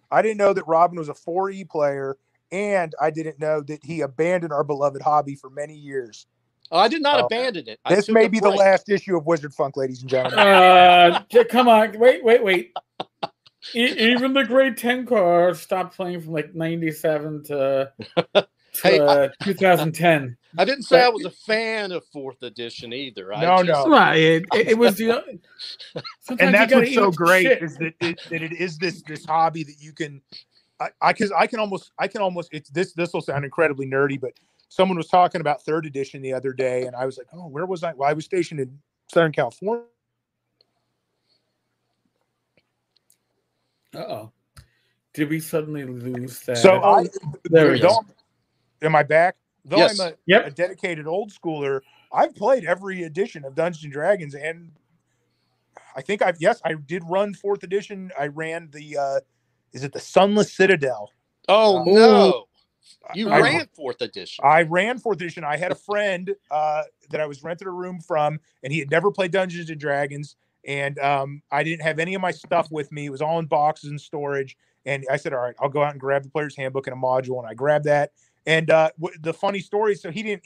I didn't know that Robin was a 4E player, and I didn't know that he abandoned our beloved hobby for many years. I did not abandon it. This may be the last issue of Wizard Funk, ladies and gentlemen. Come on, wait. Even the grade 10 car stopped playing from like 97 to 2010. I didn't say I was a fan of 4th edition either. No. Right. It was and that's what's so great is that it is this hobby that you can. I can almost. It's this will sound incredibly nerdy, but someone was talking about 3rd edition the other day, and I was like, oh, where was I? Well, I was stationed in Southern California. Did we suddenly lose that? So there we go. Am I back? Though yes. I'm a dedicated old schooler, I've played every edition of Dungeons and Dragons, and I think I did run 4th edition. I ran the is it the Sunless Citadel? Oh no. You ran 4th edition. I ran 4th edition. I had a friend that I was renting a room from, and he had never played Dungeons and Dragons, and I didn't have any of my stuff with me. It was all in boxes and storage. And I said, all right, I'll go out and grab the player's handbook and a module, and I grabbed that. And the funny story, so he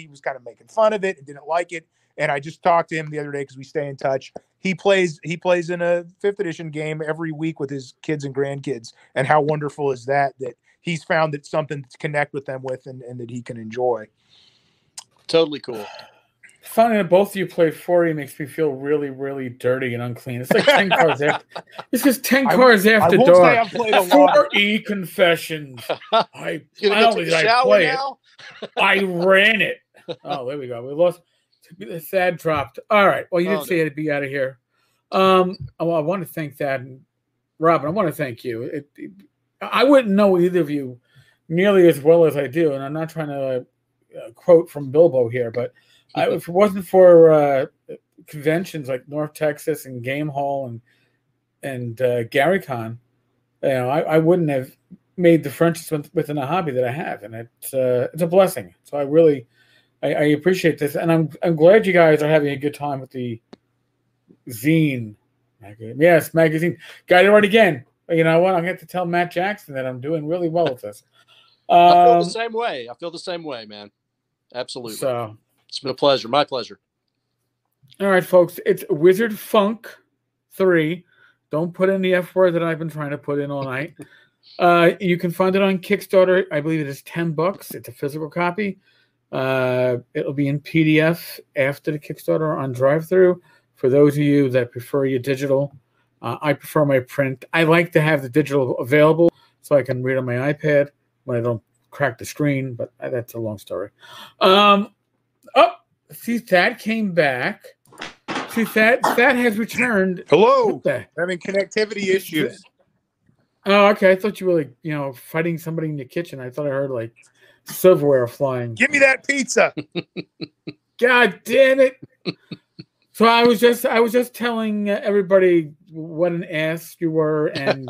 was kind of making fun of it and didn't like it. And I just talked to him the other day because we stay in touch. He plays in a 5th edition game every week with his kids and grandkids. And how wonderful is that he's found that something to connect with them with and that he can enjoy. Totally cool. Finding that both of you play 4E makes me feel really, really dirty and unclean. It's like 10 cars after. This is 10 cars after I won't dark. say I've played a lot. 4E confessions. I You gonna go take a shower now? I ran it. Oh, there we go. We lost. The Thad dropped. All right. Well, you did say it'd be out of here. Well, I want to thank Thad and Robin. I want to thank you. I wouldn't know either of you nearly as well as I do, and I'm not trying to quote from Bilbo here, but if it wasn't for conventions like North Texas and Game Hall and GaryCon, I wouldn't have made the friendships within the hobby that I have, and it's a blessing. So I appreciate this, and I'm glad you guys are having a good time with the zine. Yes, magazine. Got it right again. You know what? I'm going to have to tell Matt Jackson that I'm doing really well with this. I feel the same way. I feel the same way, man. Absolutely. So it's been a pleasure. My pleasure. All right, folks. It's Wizard Funk 3. Don't put in the F word that I've been trying to put in all night. You can find it on Kickstarter. I believe it is $10. It's a physical copy. It'll be in PDF after the Kickstarter on drive-thru. For those of you that prefer your digital, I prefer my print. I like to have the digital available so I can read on my iPad when I don't crack the screen, but that's a long story. See, Thad came back. See, Thad has returned. Hello. Having connectivity issues. Oh, okay. I thought you were like, fighting somebody in the kitchen. I thought I heard like silverware flying. Give me that pizza. God damn it. So I was just telling everybody what an ass you were and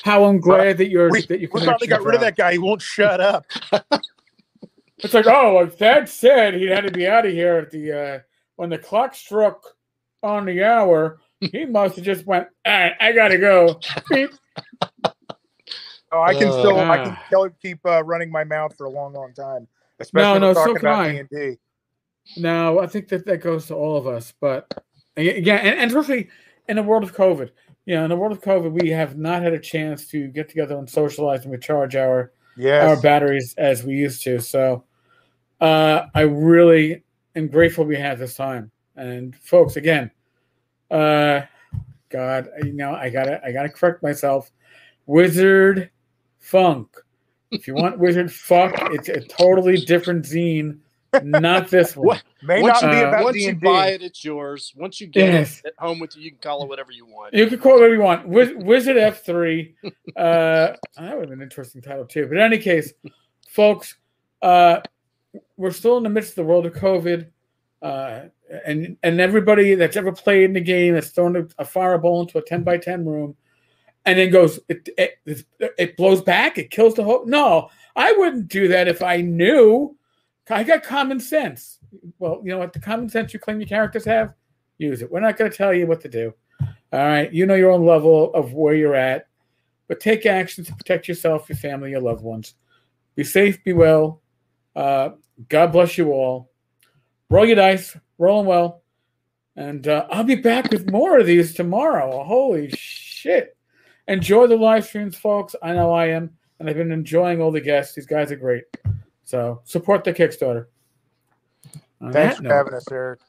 how I'm glad that you finally got rid of that guy. He won't shut up. It's like, Thad said he had to be out of here at the when the clock struck on the hour. He must have just went, all right, I gotta go. Beep. I can keep running my mouth for a long, long time. Especially when talking about D&D. No, I think that goes to all of us. But yeah, and especially in the world of COVID. In the world of COVID, we have not had a chance to get together and socialize and recharge our batteries as we used to. So I really am grateful we had this time. And folks, again, God, I gotta correct myself. Wizard Funk. If you want Wizard Fuck, it's a totally different zine. Not this one. Once you buy it, it's yours. Once you get it at home with you, can call it whatever you want. You can call it whatever you want. Wizard F3. That would have been an interesting title too. But in any case, folks, we're still in the midst of the world of COVID. And everybody that's ever played in the game that's thrown a fireball into a 10x10 room and then goes, it blows back, it kills the whole. No, I wouldn't do that if I knew. I got common sense. Well, you know what? The common sense you claim your characters have, use it. We're not going to tell you what to do. All right? You know your own level of where you're at. But take action to protect yourself, your family, your loved ones. Be safe, be well. God bless you all. Roll your dice. Roll them well. And I'll be back with more of these tomorrow. Holy shit. Enjoy the live streams, folks. I know I am. And I've been enjoying all the guests. These guys are great. So support the Kickstarter. Thanks for having us, Eric.